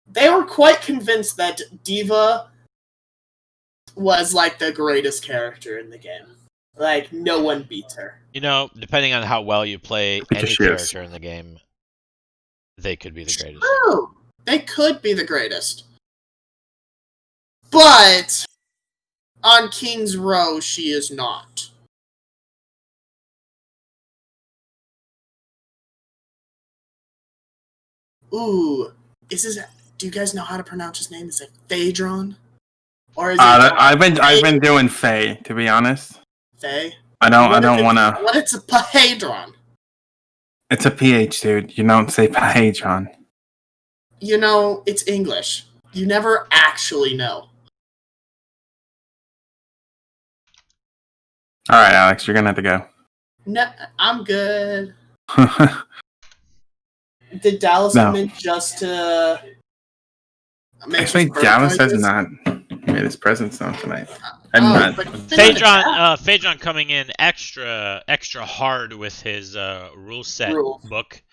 They were quite convinced that Diva was like the greatest character in the game. Like, no one beats her. You know, depending on how well you play Because any she is. character in the game, they could be the greatest. True. They could be the greatest. But on King's Row, she is not. Ooh, do you guys know how to pronounce his name? Is it Phaedron? Or is it I've been doing Faye, to be honest. Faye? I don't wanna. What it's a Phaedron? It's a PH, dude. You don't say page on. You know, it's English. You never actually know. All right, Alex, you're gonna have to go. No, I'm good. Did Dallas No. come in just to make Actually, his bird Dallas has noises? not made his presence known tonight. Oh, I'm but not. Phaedron coming in extra hard with his rule set Rules. book.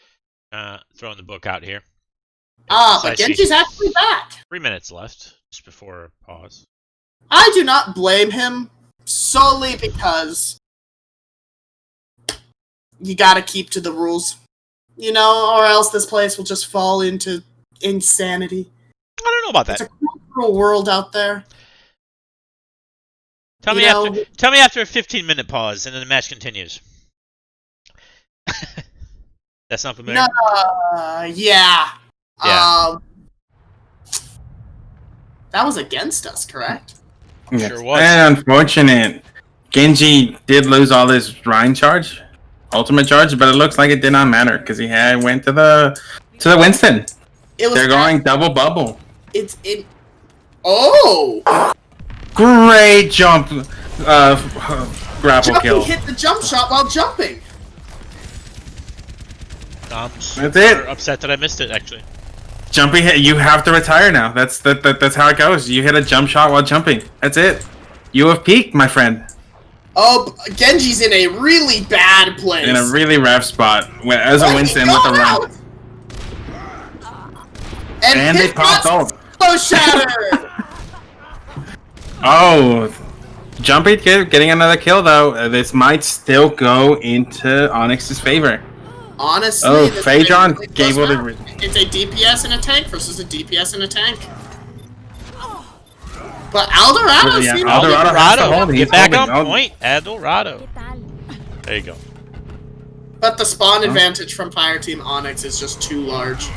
Throwing the book out here. But Precisely Genji's actually back. 3 minutes left, just before pause. I do not blame him solely because you gotta keep to the rules. You know, or else this place will just fall into insanity. I don't know about that. It's a cruel world out there. Tell me after a 15-minute pause, and then the match continues. That's not familiar. Yeah. Yeah. That was against us, correct? Yes. Sure was. And unfortunate. Genji did lose all his Rhine charge, ultimate charge, but it looks like it did not matter because he went to the Winston. They're going double bubble. Oh! Great jump, grapple Jumpy kill. hit the jump shot while jumping. I'm That's it. upset that I missed it, actually. Jumpy hit. You have to retire now. That's how it goes. You hit a jump shot while jumping. That's it. You have peaked, my friend. Oh, Genji's in a really bad place. In a really rough spot. As a Winston with a run. And they popped ult. So shattered. Oh, Jumpy getting another kill though. This might still go into Onyx's favor. Honestly, Oh, this Phaedron is a really gave close it round. It's a DPS and a tank versus a DPS and a tank. But Eldorado Yeah, seemed Eldorado has to hold. He's Get back holding. on point, Eldorado. There you go. But the spawn advantage from Fireteam Onyx is just too large.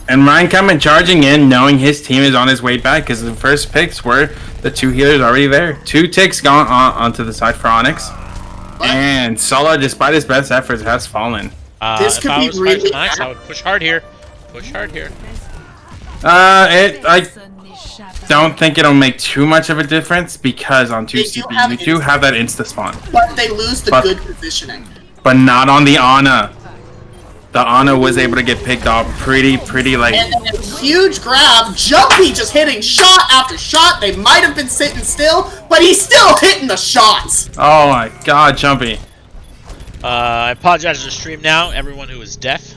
And Ryan coming charging in, knowing his team is on his way back because the first picks were the two healers already there. 2 ticks gone onto the side for Onyx. And Solo, despite his best efforts, has fallen. This If could I be was really Onyx, I would push hard here. Push hard here. I don't think it'll make too much of a difference because on 2 They do CP have you do have that insta spawn, But they lose the good positioning. but not on the Ana. The Ana was able to get picked off pretty like. And then a huge grab, Jumpy just hitting shot after shot. They might have been sitting still, but he's still hitting the shots. Oh my God, Jumpy! I apologize to the stream now, everyone who is deaf.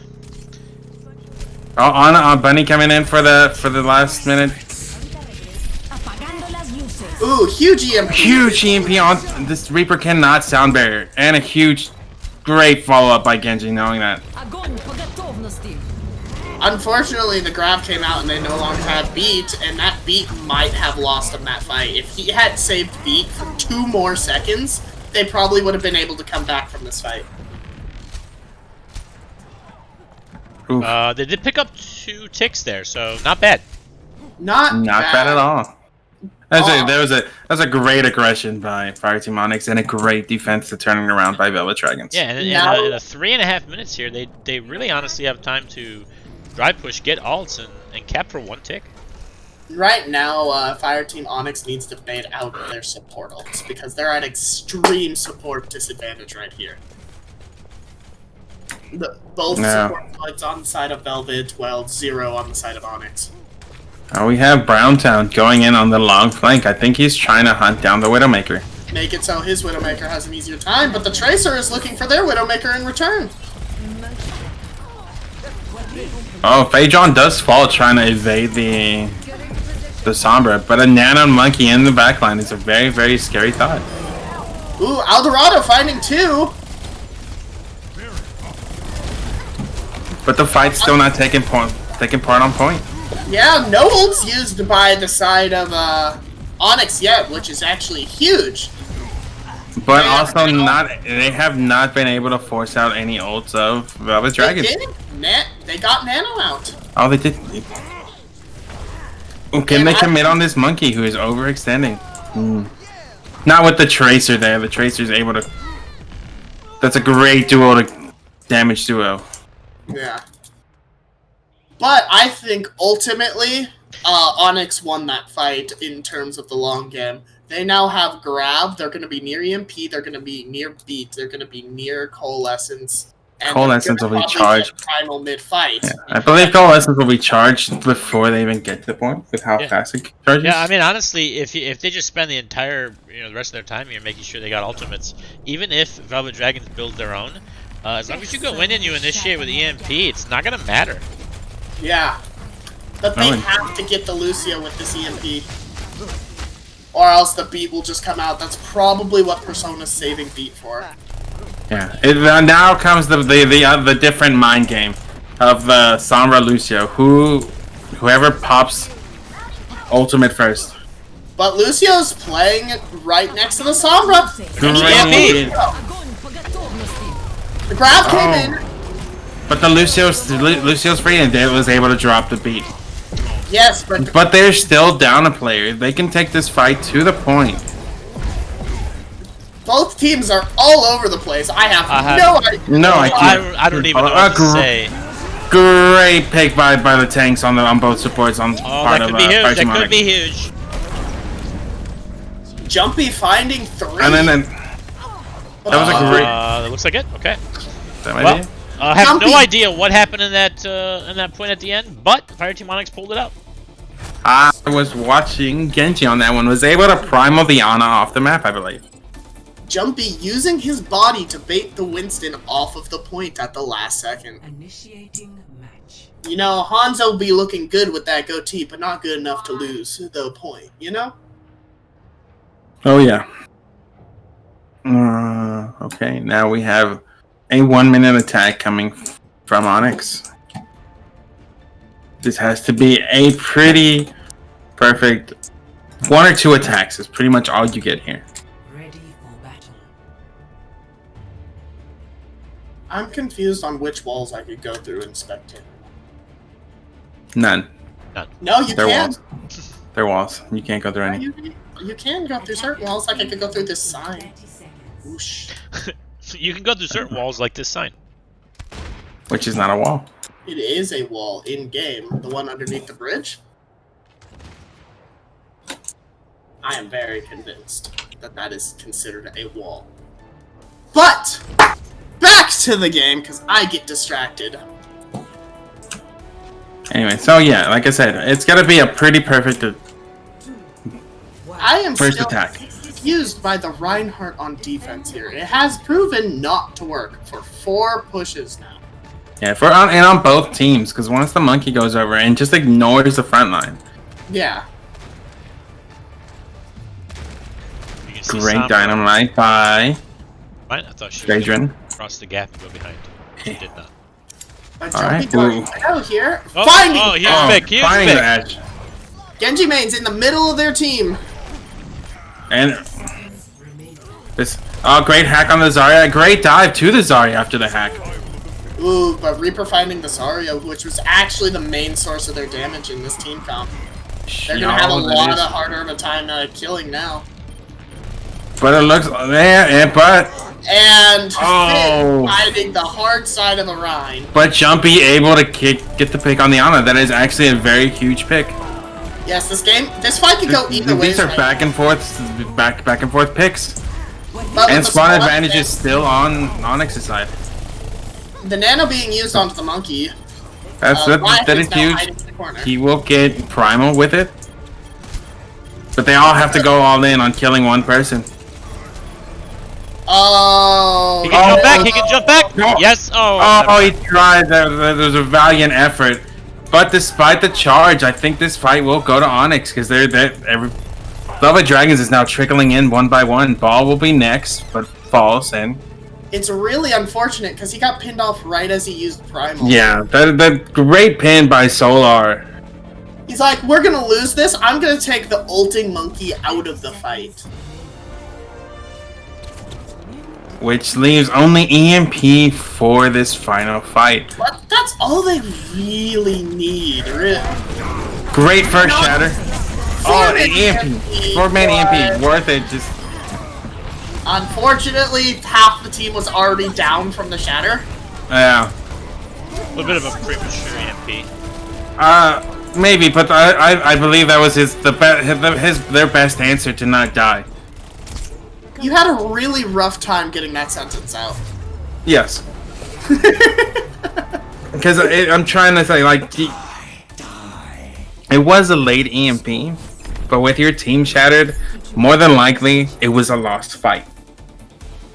Oh, Ana Bunny coming in for the last minute. Ooh, huge EMP. Huge EMP on this Reaper cannot sound barrier, and a huge, great follow up by Genji knowing that. Unfortunately, the grab came out and they no longer have beat, and that beat might have lost him that fight. If he had saved beat for 2 more seconds, they probably would have been able to come back from this fight. Oof. They did pick up 2 ticks there, so not bad. Not bad at all. That was a great aggression by Fireteam Onyx and a great defense to turning around by Velvet Dragons. Yeah, and in 3.5 minutes here, they really honestly have time to drive push, get ults, and cap for 1 tick. Right now, Fireteam Onyx needs to fade out their support ults because they're at extreme support disadvantage right here. Both support ults on the side of Velvet, while 0 on the side of Onyx. We have Browntown going in on the long flank. I think he's trying to hunt down the Widowmaker. Make it so his Widowmaker has an easier time, but the Tracer is looking for their Widowmaker in return. Oh, Phaedron does fall trying to evade the Sombra, but a Nano Monkey in the backline is a very, very scary thought. Ooh, Eldorado finding 2. But the fight's still not taking part on point. Yeah, no ults used by the side of Onyx yet, which is actually huge. But also they have not been able to force out any ults of Velvet Dragons. They got Nano out. Oh, they did. Oh, can they commit on this monkey who is overextending? Not with the Tracer there. The Tracer's able to... That's a great duel to damage duo. Yeah. But I think ultimately, Onyx won that fight in terms of the long game. They now have Grav. They're going to be near EMP. They're going to be near Beat. They're going to be near Coalescence. And Coalescence they're will be gonna probably charged. get Primal mid-fight. Yeah, I believe Coalescence will be charged before they even get to the point with how fast it charges. Yeah, I mean, honestly, if they just spend the entire, the rest of their time here making sure they got ultimates, even if Velvet Dragons build their own, as long as you go in and you initiate with EMP, it's not gonna matter. Yeah. But they Really? have to get the Lucio with this EMP. Or else the Beat will just come out. That's probably what Persona's saving Beat for. Yeah. Now comes the different mind game of Sombra Lucio. Whoever pops ultimate first. But Lucio's playing it right next to the Sombra. Great. The grab came in. But the Lucio's free and Dave was able to drop the beat. Yes, but But they're still down a player. They can take this fight to the point. both teams are all over the place. I have no idea. No, I can't. I don't even know what to say. Great pick by the tanks on both supports on Oh, part that of could be huge. Fireteam That could Onyx. be huge. Jumpy finding 3. And then that was a great. That looks like it. Okay. That Well, idea? I have Jumpy. no idea what happened in that point at the end, but Fireteam Onyx pulled it out. I was watching Genji on that one. Was able to primal the Ana off the map, I believe. Jumpy using his body to bait the Winston off of the point at the last second. Initiating match. You know, Hanzo be looking good with that goatee, but not good enough to lose the point, you know? Oh yeah. Okay, now we have a 1-minute attack coming from Onyx. This has to be a pretty perfect 1 or 2 attacks. Is pretty much all you get here. Ready for battle. I'm confused on which walls I could go through and spectate. None. No, you They're can. walls. They're walls. You can't go through any. You can go through certain walls, like I could go through this sign. 30 seconds. Whoosh. You can go through certain walls like this sign. Which is not a wall. It is a wall in game, the one underneath the bridge. I am very convinced that that is considered a wall. But back to the game because I get distracted. Anyway, so yeah, like I said, it's gotta be a pretty perfect I am first still attack. confused by the Reinhardt on defense here. It has proven not to work for 4 pushes now. Yeah, on both teams, because once the monkey goes over and just ignores the front line. Yeah. You can see Great Sombra. dynamite by Right? I thought she was Adrian. gonna cross the gap and go behind. She did not. But Alright, Jumpy ooh. out here. Oh, Finding oh, huge pick, huge finding the pick. edge. Genji main's in the middle of their team. And this great hack on the Zarya. Great dive to the Zarya after the hack. Ooh, but Reaper finding the Zarya, which was actually the main source of their damage in this team comp. They're gonna have a Y'all, that lot is- of harder of a time killing now. But it looks And Oh. Finn finding the hard side of the Rhine. but Jumpy able to get the pick on the Ana. That is actually a very huge pick. Yes, this fight could go either way. These are back and forth picks. But with And the spawn advantage is still on Onyx's side. The nano being used onto the monkey. That Ryan is now huge. hiding in the corner. He will get primal with it. But they all have to go all in on killing one person. Oh. He can jump back. He can jump back. No. Yes. Oh. Oh, he tried. There was a valiant effort. But despite the charge, I think this fight will go to Onyx because Velvet Dragons is now trickling in one by one. Ball will be next, but falls in. It's really unfortunate because he got pinned off right as he used Primal. Yeah, that great pin by Solar. He's like, we're gonna lose this. I'm gonna take the ulting monkey out of the fight. Which leaves only EMP for this final fight. But that's all they really need. Great first No, shatter. Oh, EMP. 4-man EMP. Worth it. Just Unfortunately, half the team was already down from the shatter. Yeah. A little bit of a premature EMP. Maybe, but I believe that was their best answer to not die. You had a really rough time getting that sentence out. Yes. Because I'm trying to say, like, it was a late EMP, but with your team shattered, more than likely, it was a lost fight.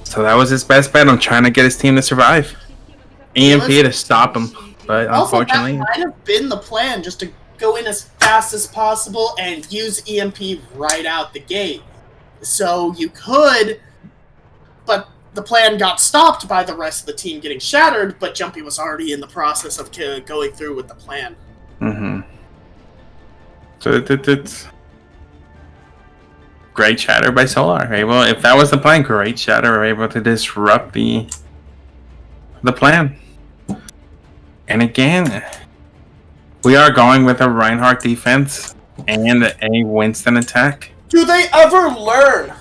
So that was his best bet on trying to get his team to survive. EMP to stop him, but Also, unfortunately... that might have been the plan, just to go in as fast as possible and use EMP right out the gate. So you could, but the plan got stopped by the rest of the team getting shattered, but Jumpy was already in the process of going through with the plan. Mm-hmm. So it's great shatter by Solar. Able, if that was the plan, great shatter, able to disrupt the plan. And again, we are going with a Reinhardt defense and a Winston attack. Do they ever learn?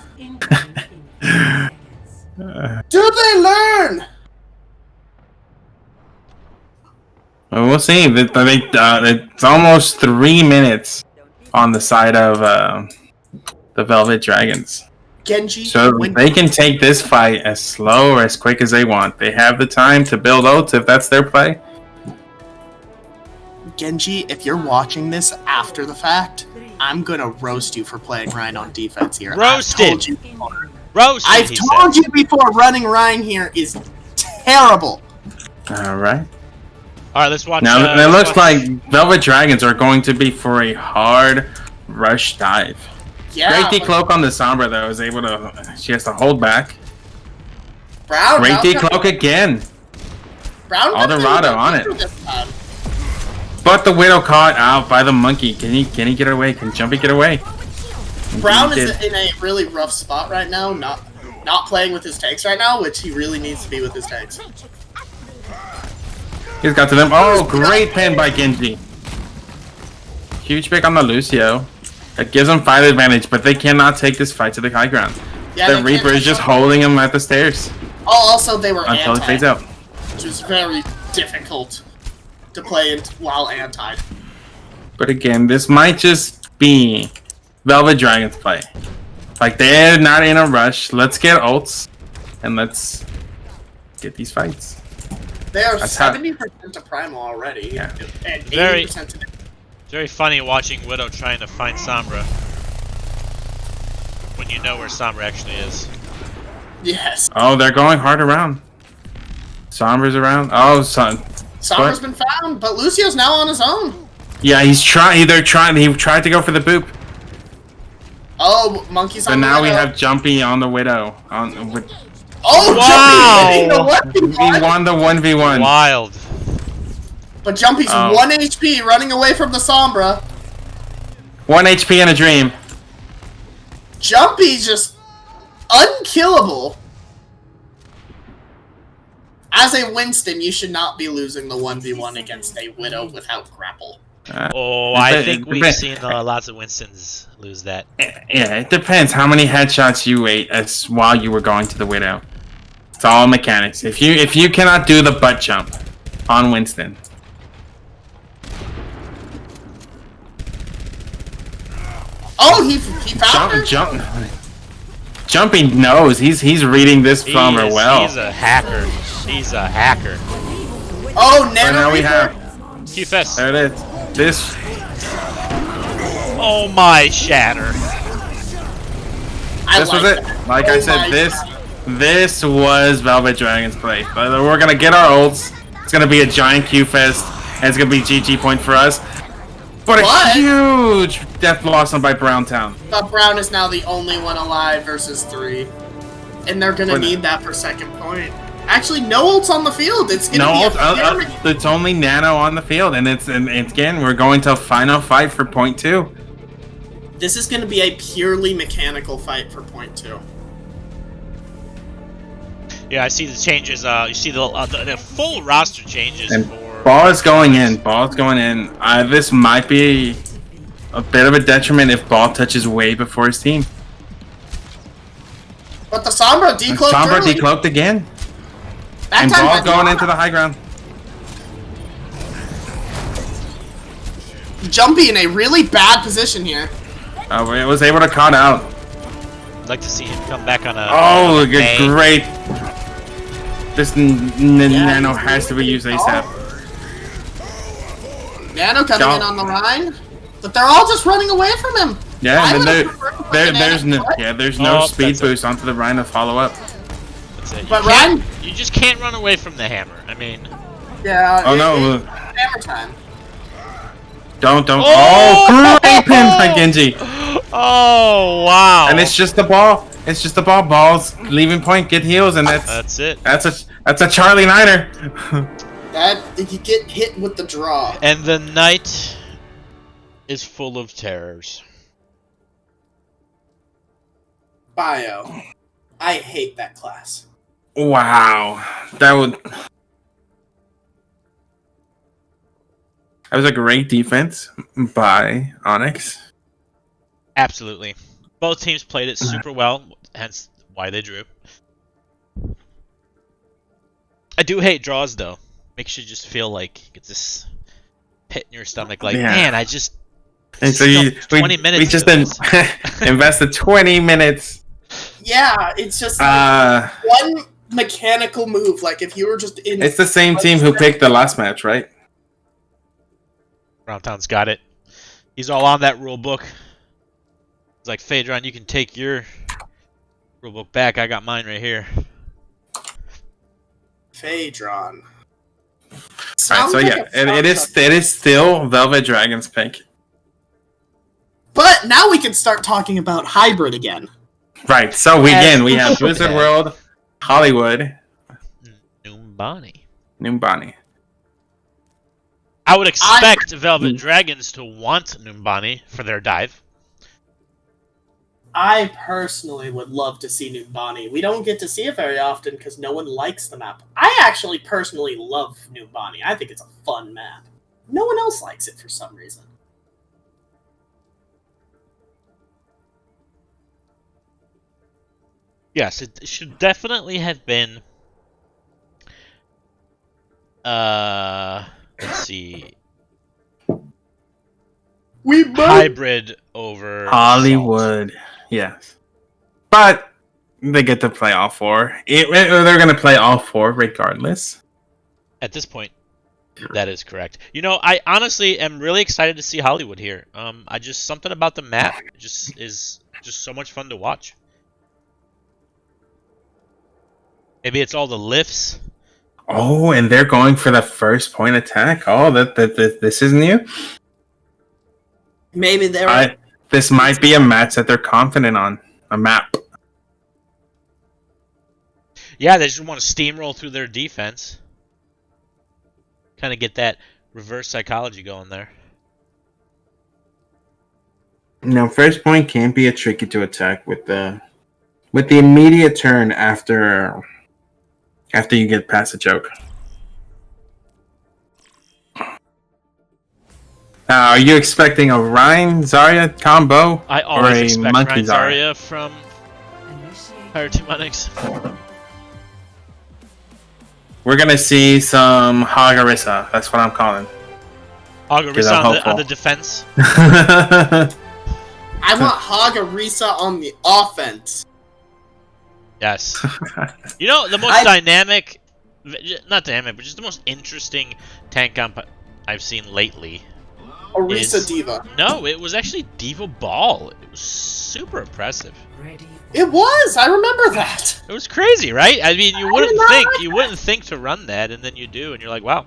Do they learn? Well, we'll see. It's almost 3 minutes on the side of the Velvet Dragons. Genji, So they can take this fight as slow or as quick as they want. They have the time to build ults if that's their play. Genji, if you're watching this after the fact, I'm gonna roast you for playing Ryan on defense here. Roasted. I've told you before. Roasted, I've he told said. you before, running Ryan here is terrible. All right. All right, let's watch. Now it looks like Velvet Dragons are going to be for a hard rush dive. Yeah, Great decloak on the Sombra though is able to. She has to hold back. Brown. Great decloak again. Brown. Eldorado on it. But the Widow caught out by the monkey. Can he get away? Can Jumpy get away? Brown He is did. in a really rough spot right now. Not playing with his tanks right now, which he really needs to be with his tanks. He's got to them. Oh, great pin by Genji. Huge pick on the Lucio. That gives them fight advantage, but they cannot take this fight to the high ground. Yeah, The they Reaper can't- is just holding him at the stairs Oh, also they were until it anti, fades out. which was very difficult to play while anti. But again, this might just be Velvet Dragon's play. Like, they're not in a rush. Let's get ults, and let's get these fights. They are That's how- 70% to primal already, Yeah. and Very- 80% to. It's very funny watching Widow trying to find Sombra when you know where Sombra actually is. Yes, Oh, they're going hard around. Sombra's around. Oh, son. Sombra's been found, but Lucio's now on his own. Yeah, he's trying. They're trying. He tried to go for the boop. Oh, Monkey's But on the now we Widow. have Jumpy on the Widow. With Oh, Wow. Jumpy hitting the 1v1. he won the 1v1. Wild. But Jumpy's Oh. 1 HP running away from the Sombra. 1 HP in a dream. Jumpy's just unkillable. As a Winston, you should not be losing the 1v1 against a Widow without grapple. Oh, It I dep- think it we've dep- seen lots of Winstons lose that. Yeah, it depends how many headshots you ate as while you were going to the Widow. It's all mechanics. If you cannot do the butt jump on Winston. Oh, he found her? Jumpy knows. He's reading this Sombra well. He's a hacker. He's a hacker. Oh, But Nano now we Reaper. have QFS. there it is. This Oh my shatter. I this was like it. that. Like Oh I said, my God. this was Velvet Dragon's play. We're gonna get our ults. It's gonna be a giant Q fest, and it's gonna be GG point for us. But a What? huge death blossom by Browntown. But Brown is now the only one alive versus 3. And they're gonna But- need that for second point. Actually, no ults on the field. It's gonna No, be a very- it's only Nano on the field, and it's again we're going to final fight for point 2. This is gonna be a purely mechanical fight for point 2. Yeah, I see the changes. You see the full roster changes And for. Ball is going in. Ball's going in. This might be a bit of a detriment if Ball touches way before his team. But the Sombra decloaked Sombra early. decloaked again. And Back time ball by going Diana. into the high ground. Jumpy in a really bad position here. It was able to cut out. I'd like to see him come back on a. Oh, on a May. great. This Nano has to be used ASAP. Nano coming Jump. in on the line, but they're all just running away from him. Yeah, I and would've then preferred to put the there's Nano no foot, there's no Oh, speed that's it. boost onto the Rhino to follow up. That's it. But You can't- Ryan- you just can't run away from the hammer. I mean, Yeah. Oh no! Hammer time. Don't! Oh! Oh, great pin by Genji. oh wow! And it's just the ball. It's just the ball. Balls leaving point. Get heals, and That's it. that's a Charlie Niner. That you get hit with the draw. And the night is full of terrors. Bio. I hate that class. Wow, that was a great defense by Onyx. Absolutely. Both teams played it super well, hence why they drew. I do hate draws though. Makes you just feel like you get this pit in your stomach like, Yeah. man, I just And so stuck 20 minutes we just into this. invested 20 minutes. Yeah, it's just like Uh, one mechanical move. Like if you were just in. it's the same team who picked the last match, right? Browntown's got it. He's all on that rule book. He's like, Phaedron, you can take your rule book back. I got mine right here. Phaedron. Alright, so yeah, it is still Velvet Dragon's pick. But now we can start talking about hybrid again. Right, so we have Blizzard Okay. World, Hollywood, Numbani. Numbani. I would expect Velvet Dragons to want Numbani for their dive. I personally would love to see Numbani. We don't get to see it very often because no one likes the map. I actually personally love Numbani. I think it's a fun map. No one else likes it for some reason. Yes, it should definitely have been. Let's see. We might. Hybrid over Hollywood, yes. But they get to play all four. They're going to play all four regardless. At this point, that is correct. You know, I honestly am really excited to see Hollywood here. I just something about the map just is just so much fun to watch. Maybe it's all the lifts. Oh, and they're going for the first point attack. Oh, this is new. Maybe they're. This might be a match that they're confident on. A map. Yeah, they just want to steamroll through their defense. Kind of get that reverse psychology going there. Now, first point can be a tricky to attack with the immediate turn after you get past the choke. Are you expecting a Ryan Zarya combo I or always a expect Monkey Ryan Zarya? Zarya from Initiate Fireteam Onyx. We're gonna see some Hagarissa. That's what I'm calling. Agarissa I'm on hopeful. the defense. I want Hagarisa on the offense. Yes. You know, the most dynamic, not dynamic, but just the most interesting tank comp I've seen lately. Orisa Is- Diva. No, it was actually Diva Ball. It was super impressive. ready. It was. I remember that. It was crazy, right? I mean, you I wouldn't did not think like you that. wouldn't think to run that, and then you do, and you're like, wow.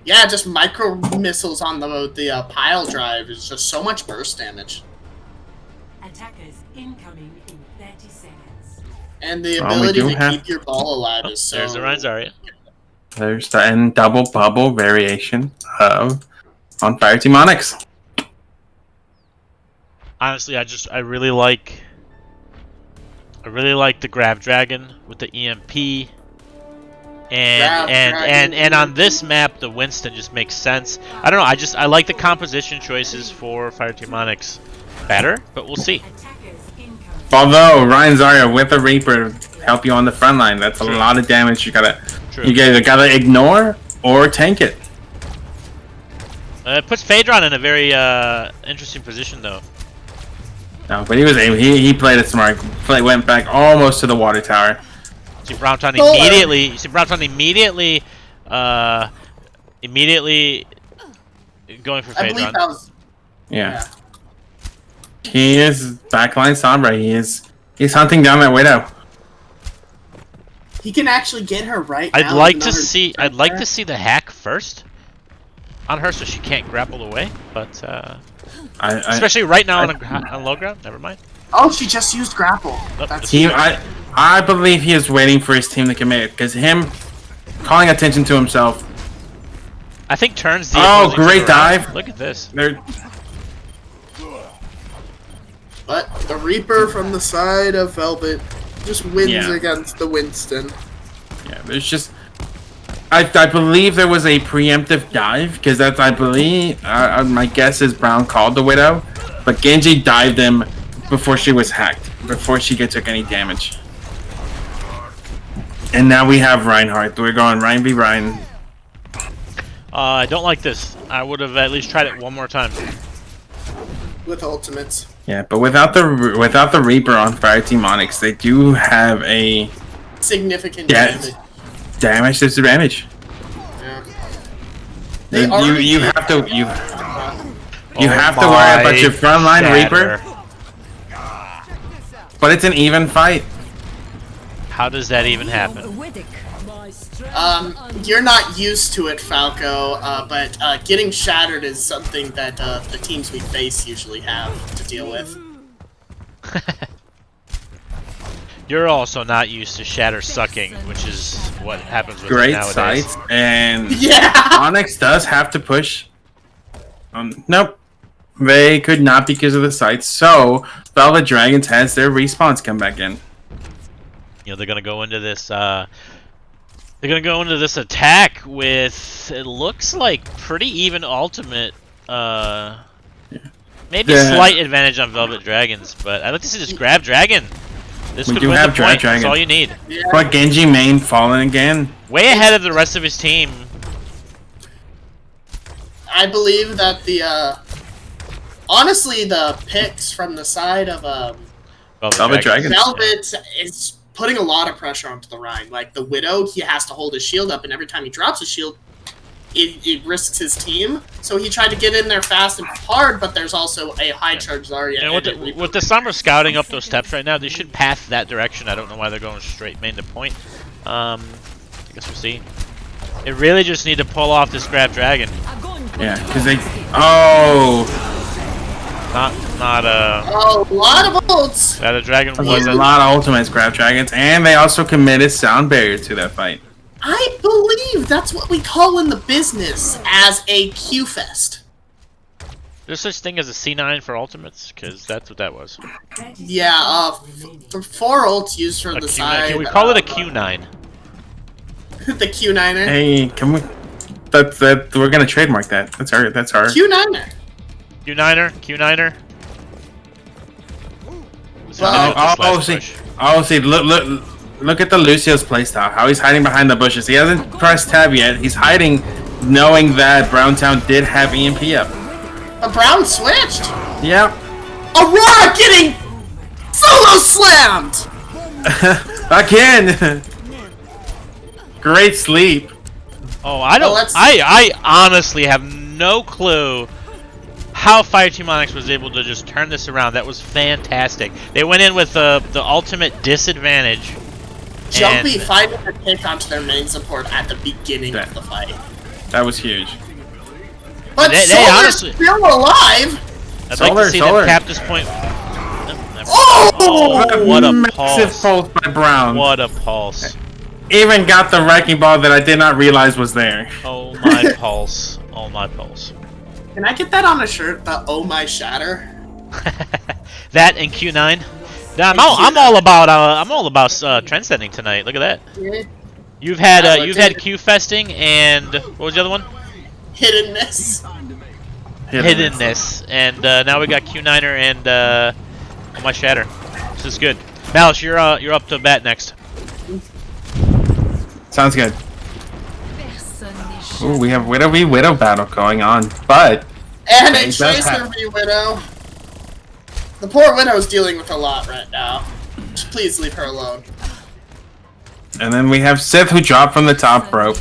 Yeah, just micro missiles on the pile drive is just so much burst damage, Attackers incoming in 30 seconds. and the Oh, we ability do to have- keep your ball alive is so. There's the Ryan Zarya. There's the and double bubble variation of on Fireteam Onyx. Honestly, I really like the Grab Dragon with the EMP. And on this map, the Winston just makes sense. I don't know. I like the composition choices for Fireteam Onyx better, but we'll see. Attackers incoming. Although Ryan Zarya with a Reaper help you on the front line, that's a lot of damage. You either gotta ignore or tank it. It puts Phaedron in a very interesting position, though. No, but he played it smart. Went back almost to the water tower. See Browntown immediately. You see Browntown immediately going for I believe Phaedron. that was. Yeah. He is backline Sombra. He's hunting down that Widow. He can actually get her right I'd now. like to see the hack first on her, so she can't grapple away. But especially right now on low ground. Never mind. Oh, she just used grapple. Oh, That's I believe he is waiting for his team to commit, because him calling attention to himself. I think turns the. Oh, opposing great team around. dive. Look at this. But the Reaper from the side of Velvet just wins against the Winston. Yeah, there's just. I believe there was a preemptive dive, because that's, I believe, my guess is Brown called the Widow, but Genji dived him before she was hacked, before she took any damage. And now we have Reinhardt. We're going Ryan v Ryan. I don't like this. I would have at least tried it one more time. With ultimates. Yeah, but without the Reaper on Fireteam Onyx, they do have a significant damage disadvantage. Yeah. You have to worry about your frontline Reaper. But it's an even fight. How does that even happen? You're not used to it, Falco, but getting shattered is something that the teams we face usually have to deal with. You're also not used to shatter sucking, which is what happens with great nowadays. sights, and yeah! Onyx does have to push. Nope. They could not because of the sights, so Velvet Dragons has their respawns come back in. You know, they're gonna go into this attack with, it looks like, pretty even ultimate. Maybe a slight advantage on Velvet Dragons, but I'd like to see this grab dragon. This could win the point. That's all you need. Yeah. But Genji main fallen again. Way ahead of the rest of his team. I believe that honestly, the picks from the side of Velvet Dragons. Velvet is putting a lot of pressure onto the Rhine. Like the Widow, he has to hold his shield up, and every time he drops his shield, it risks his team. So he tried to get in there fast and hard, but there's also a high charge Zarya. And with the Sombra scouting up those steps right now, they should path that direction. I don't know why they're going straight main to point. I guess we'll see. They really just need to pull off this grab dragon. Yeah, because they. Oh! Not a lot of ults! Yeah, the dragon was a lot of ultimates grab dragons, and they also committed sound barrier to that fight. I believe that's what we call in the business as a Q-fest. There's such thing as a C9 for ultimates, because that's what that was. Yeah, the 4 ults used from the Q9. side. Can we call it a Q9? The Q9er. Hey, can we? We're gonna trademark that. That's our. Q9er. Q9er. See, look at the Lucio's playstyle. How he's hiding behind the bushes. He hasn't pressed tab yet. He's hiding, knowing that Browntown did have EMP up. A Brown switched. Yep. Aurora getting solo slammed. Again. Great sleep. Oh, I honestly have no clue how Fireteam Onyx was able to just turn this around. That was fantastic. They went in with the ultimate disadvantage. Jumpy finding a pick onto their main support at the beginning of the fight. That was huge. But Solar's still alive! I'd like to see them cap this point. Oh! What a massive pulse by Brown. What a pulse. Even got the wrecking ball that I did not realize was there. Oh my pulse. Oh my pulse. Can I get that on a shirt? The Oh My Shatter? That and Q9. I'm all about trendsetting tonight. Look at that. Yeah. You've had Q festing and what was the other one? Hiddenness. Hiddenness. And now we got Q9er and Oh My Shatter. This is good. Malice, you're up to bat next. Sounds good. Personne n'est Ooh, we have Widow v Widow battle going on, but And a Things does Tracer happen. v Widow. The poor Widow's dealing with a lot right now. Just please leave her alone. and then we have Sith who dropped from the top rope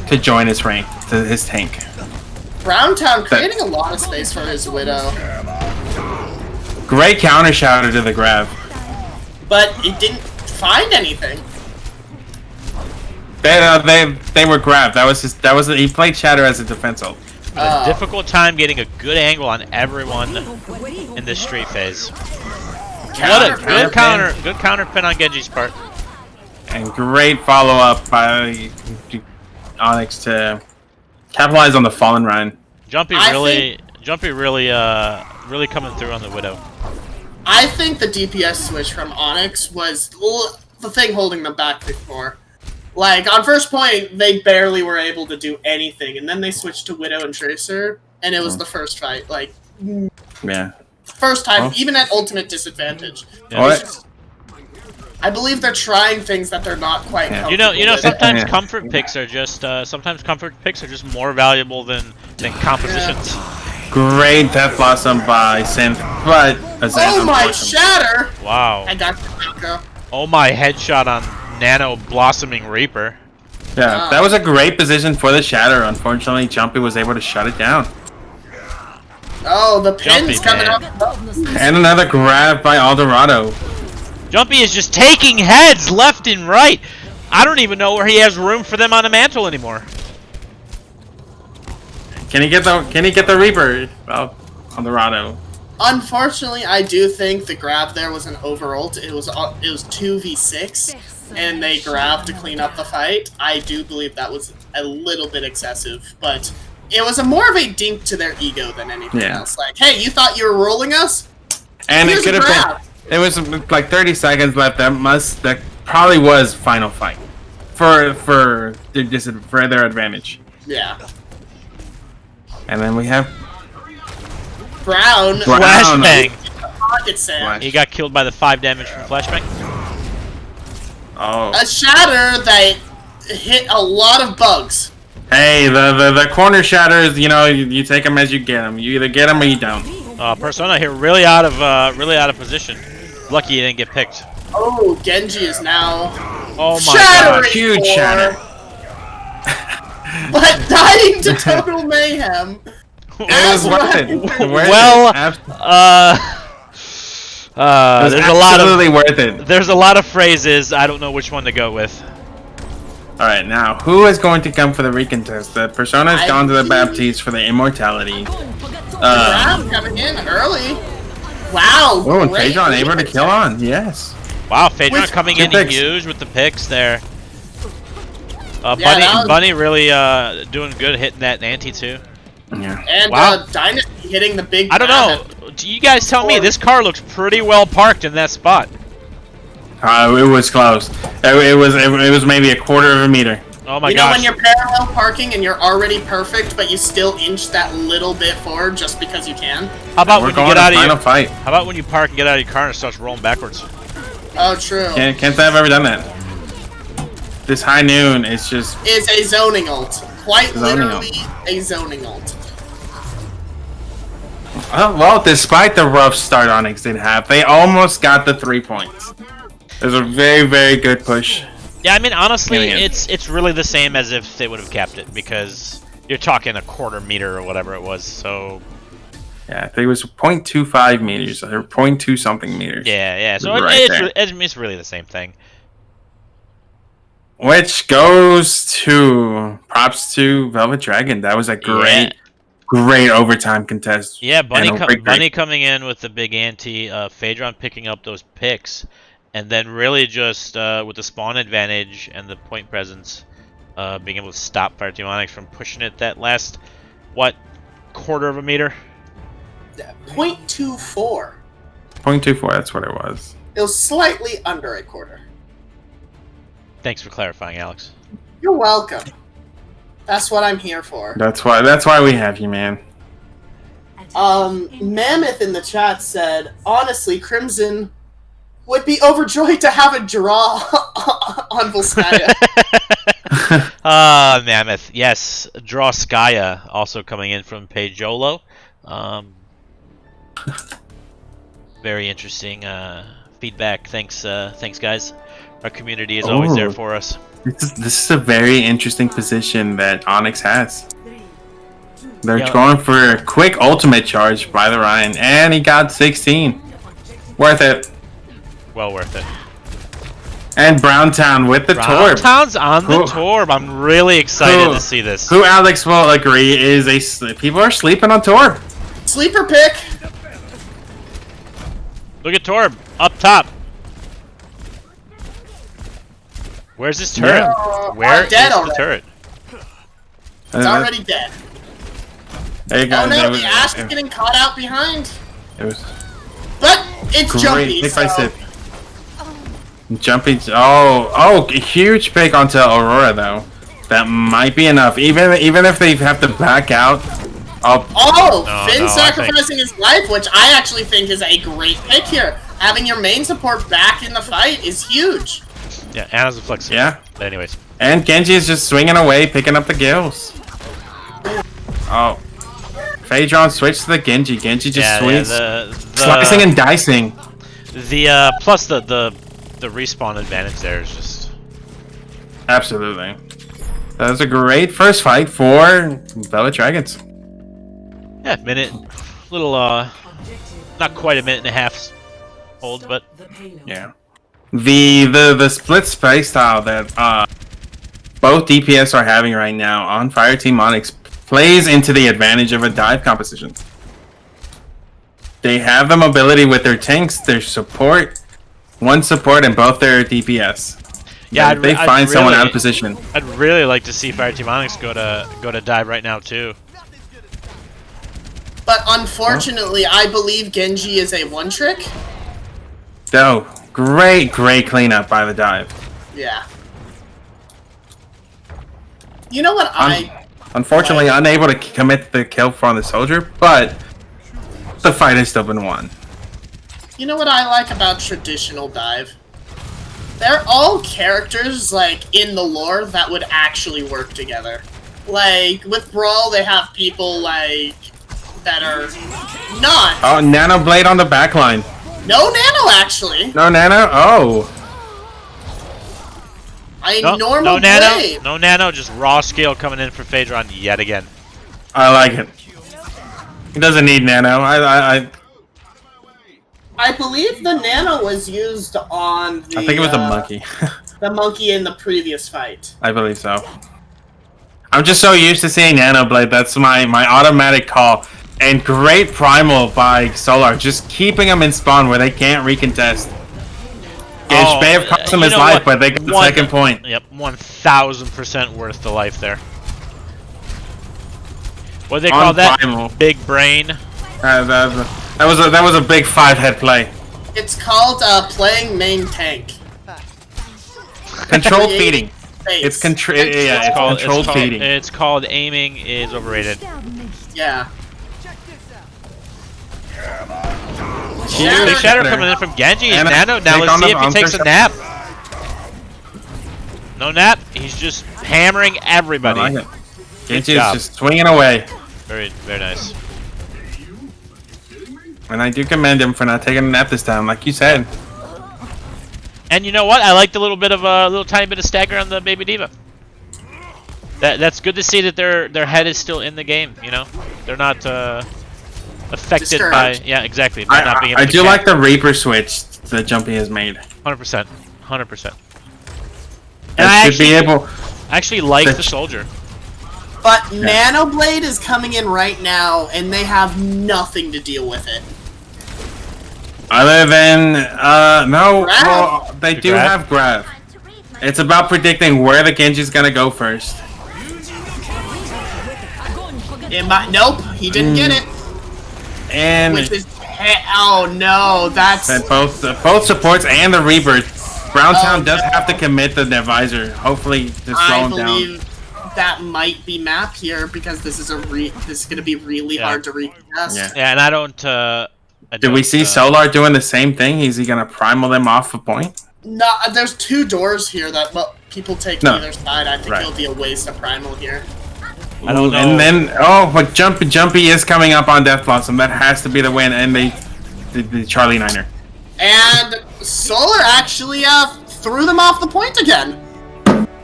to join his rank, to his tank. Browntown creating a lot of space for his Widow. Great counter shatter to the grab. But it didn't find anything. They were grabbed. He played shatter as a defense ult. A difficult time getting a good angle on everyone in this street phase. What a good counter pin on Genji's part. And great follow up by Onyx to capitalize on the fallen run. Jumpy really coming through on the Widow. I think the DPS switch from Onyx was the thing holding them back before. Like, on first point, they barely were able to do anything, and then they switched to Widow and Tracer, and it was the first fight. Like, Yeah. first time, Oh. even at ultimate disadvantage. Yeah. What? I believe they're trying things that they're not quite Yeah. comfortable You know, with. sometimes Yeah. comfort picks are just more valuable than compositions. Great Death Blossom by Synth, but Oh my shatter! Wow. I got the Oh my headshot on Nano Blossoming Reaper. Yeah, that was a great position for the shatter. Unfortunately, Jumpy was able to shut it down. Oh, the pin's Jumpy, coming man. up. And another grab by Eldorado. Jumpy is just taking heads left and right. I don't even know where he has room for them on the mantle anymore. Can he get the Reaper? Well, Eldorado. Unfortunately, I do think the grab there was an over ult. It was 2v6, and they grabbed to clean up the fight. I do believe that was a little bit excessive, but it was more of a dink to their ego than anything Yeah. else. Like, hey, you thought you were rolling us? And Here's it could a have grab. been. It was like 30 seconds left. That probably was final fight for their advantage. Yeah. And then we have Brown. Flashbang. Pocket sand. He got killed by the 5 damage from Flashbang. Oh. A shatter that hit a lot of bugs. Hey, the corner shatters. You know, you take them as you get them. You either get them or you don't. Persona here really out of position. Lucky he didn't get picked. Oh, Genji is now Oh my shattering god. Huge for- shatter. but dying to total mayhem. It was worth it. Well, there's a lot of absolutely worth it. there's a lot of phrases. I don't know which one to go with. All right, now who is going to come for the recontest? The Persona has gone to the Baptiste for the immortality. Grab coming in early. Wow. Oh, and great Phaedron able to lead. kill on. Yes. Wow, Phaedron Which- coming two in picks. huge with the picks there. Yeah, that was- Bunny really doing good hitting that ante too. Yeah. And Wow. Dynasty hitting the big I don't know. Do you guys tell me? This car looks pretty well parked in that spot. It was close. It was maybe a quarter of a meter. Oh my You know gosh. when you're parallel parking and you're already perfect, but you still inch that little bit forward just because you can? How about We're when you going get to out of final your fight. How about when you park and get out of your car and it starts rolling backwards? Oh, true. Can't say I've ever done that. This high noon is just Is a zoning ult. Quite Zoning literally a zoning ult. well. Despite the rough start Onyx did have, they almost got the 3 points. It was a very, very good push. Yeah, I mean honestly, Yeah, yeah. it's really the same as if they would have capped it because you're talking a quarter meter or whatever it was. So Yeah, I think it was 0.25 meters or 0.2 something meters. yeah. So Right there. it's really the same thing. Which goes to props to Velvet Dragon. That was a great, great overtime contest. Yeah, Bunny And a great- Bunny coming in with the big ante, Phaedron picking up those picks, and then really just with the spawn advantage and the point presence, being able to stop Fireteam Onyx from pushing it that last, quarter of a meter? 0.24. 0.24, that's what it was. It was slightly under a quarter. Thanks for clarifying, Alex. You're welcome. That's what I'm here for. That's why we have you, man. Mammoth in the chat said, honestly, Crimson would be overjoyed to have a draw on Volskaya. Mammoth. Yes, Draw Skya also coming in from Pejolo. Very interesting feedback. Thanks, guys. Our community is always there for us. This is a very interesting position that Onyx has. 3, 2, They're Yep. going for a quick ultimate charge by the Ryan, and he got 16. Worth it. Well worth it. And Browntown with the Torb. Browntown's on the Who- Torb. I'm really excited Who- to see this. Who Alex will agree is people are sleeping on Torb. Sleeper pick. Look at Torb up top. Where's this turret? Yeah. Where is dead the already. turret? It's already dead. There you go. Oh no, There the Ash is getting caught out behind. it was But it's great jumpy. pick by So Sip. Jumping. Oh, a huge pick onto Aurora though. That might be enough. Even if they have to back out. Oh, No, Finn no, I sacrificing his life, which I actually think is a great pick here. Having your main support back in the fight is huge. Yeah, Anna's a flex. Yeah. But anyways. And Genji is just swinging away, picking up the kills. Oh. Phaedron switched to the Genji. Genji just swings. the Slicing and dicing. the plus the respawn advantage there is just Absolutely. That was a great first fight for Velvet Dragons. minute, little objective. not quite a minute and a half old, but The payload. Yeah. The split space style that both DPS are having right now on Fireteam Onyx plays into the advantage of a dive composition. They have the mobility with their tanks, their support, one support, and both their DPS. Yeah, If they I'd find someone really- out of position. I'd really like to see Fireteam Onyx go to dive right now too. But unfortunately, I believe Genji is a one trick. Oh, great cleanup by the dive. Yeah. You know what Unfortunately, unable to commit the kill from the soldier, but the fight has still been won. You know what I like about traditional dive? They're all characters, like, in the lore that would actually work together. Like, with Brawl, they have people, like, that are not. Oh, Nano Blade on the backline. No Nano, actually. No Nano? Oh. A No, normal no nano, blade. no nano, just raw scale coming in for Phaedron yet again. I like it. He doesn't need Nano. I believe the Nano was used on the. I think it was a monkey. The monkey in the previous fight. I believe so. I'm just so used to seeing Nano Blade. That's my automatic call. And great primal by Solar, just keeping them in spawn where they can't recontest. It may have cost him you his know life, what? but they got the second point. Yep, 1000% worth the life there. What do they call On that? primal. Big brain. That was a big 5-head play. It's called playing main tank. Controlled feeding. Space. It's controlled feeding. It's called aiming is overrated. Yeah. Huge Big Shadow there. coming in from Genji. And Nano. Now take let's on see the if he takes a Hunter. nap. No nap. He's just hammering I everybody. like it. Genji is job. just swinging away. Very, very nice. And I do commend him for not taking a nap this time, like you said. And you know what? I like the little bit of little tiny bit of stagger on the Baby Diva. That's good to see that their head is still in the game. You know, they're not affected by exactly. By not being able I to do catch. like the Reaper switch that Jumpy has made. 100%, 100%. And And I should be able. actually like the- the soldier. But Nano Blade is coming in right now, and they have nothing to deal with it. Other than no, Grab. well, they do grab? have grab. It's about predicting where the Genji's gonna go first. It might. Nope, he didn't get it. And Which is. Oh no, that's. that both supports and the Reaper. Browntown Oh, does no. have to commit the Divisor. Hopefully, to slow I him down. believe that might be map here because this is gonna be really Yeah. hard to recontest. Yeah. Yeah, and I don't. Do we see Solar doing the same thing? Is he gonna primal them off a point? No, there's 2 doors here that people take either side. I think it'll be a waste of primal here. I don't know. And then, but Jumpy is coming up on Death Blossom. That has to be the win, and the Charlie Niner. And Solar actually threw them off the point again.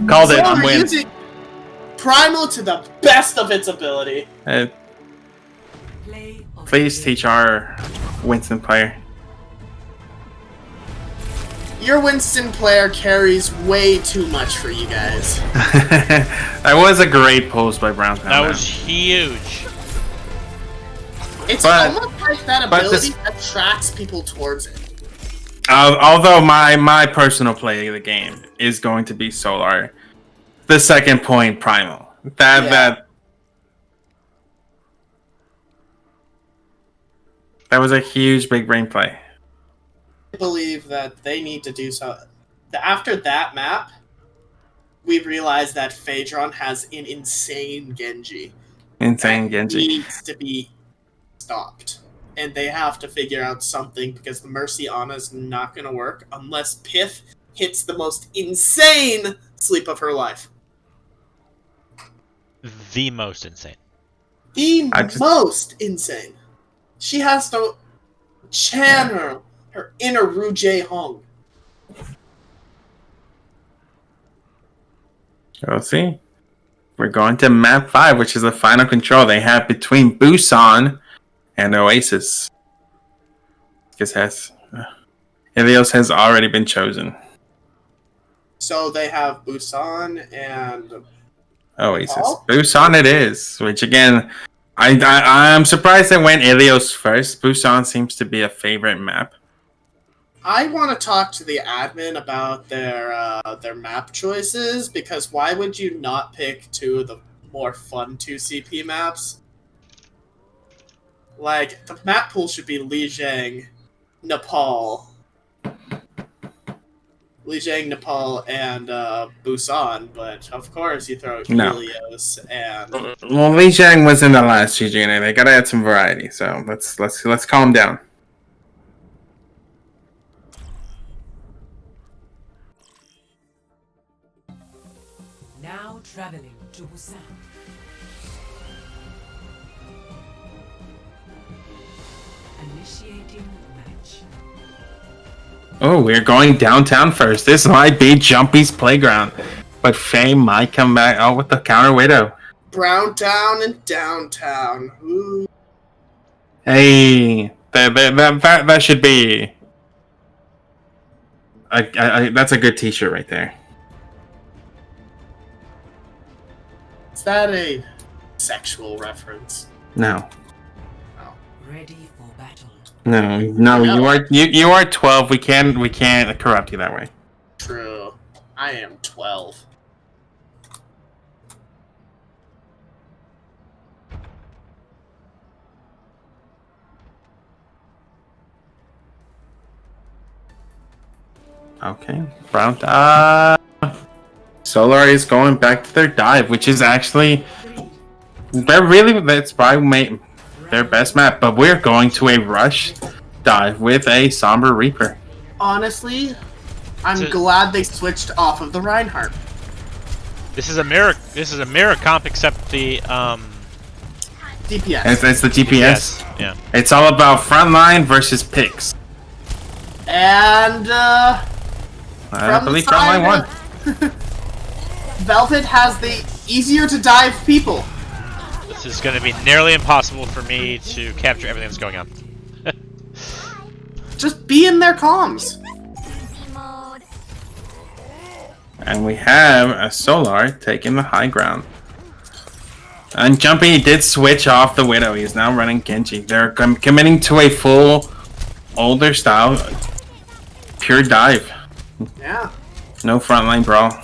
Called it. I'm winning. Using primal to the best of its ability. Please teach our Winston player. Your Winston player carries way too much for you guys. That was a great post by Brown. That was huge. It's almost like that ability attracts people towards it. Although my personal play of the game is going to be Solar. The second point primal. That was a huge big brain play. I believe that they need to do so. After that map, we realized that Phaedron has an insane Genji. Insane Genji. Needs to be stopped. And they have to figure out something because the Mercy Ana is not going to work unless Piff hits the most insane sleep of her life. The most insane. Most insane. She has to channel her inner Ru Jae Hong. We'll see. We're going to map 5, which is the final control they have between Busan and Oasis. Because Ilios has already been chosen. So they have Busan and Oasis. Oh? Busan it is. Which again, I'm surprised they went Ilios first. Busan seems to be a favorite map. I want to talk to the admin about their map choices, because why would you not pick 2 of the more fun 2 CP maps? Like, the map pool should be Lijiang, Nepal, and Busan, but of course you throw Helios and... Well, Lijiang was in the last GGNA. They gotta add some variety, so let's calm down. Now traveling to Busan. Initiating match. Oh, we're going downtown first. This might be Jumpy's playground. But Faye might come back. Oh, with the counter Widow. Browntown and downtown. Ooh. Hey, that should be... that's a good t-shirt right there. Is that a sexual reference? No. Ready for battle. No, you are 12. We can't corrupt you that way. True. I am 12. Okay. Brown. Solar is going back to their dive, which is actually that's probably their best map. But we're going to a rush dive with a Somber Reaper. Honestly, I'm glad they switched off of the Reinhardt. This is a mirror comp, except the DPS. It's the DPS. Yeah. It's all about frontline versus picks. And I believe frontline won. Velvet has the easier to dive people. This is going to be nearly impossible for me to capture everything that's going on. Just be in their comms. And we have a Solar taking the high ground. And Jumpy did switch off the Widow. He's now running Genji. They're committing to a full older style pure dive. Yeah. No frontline brawl.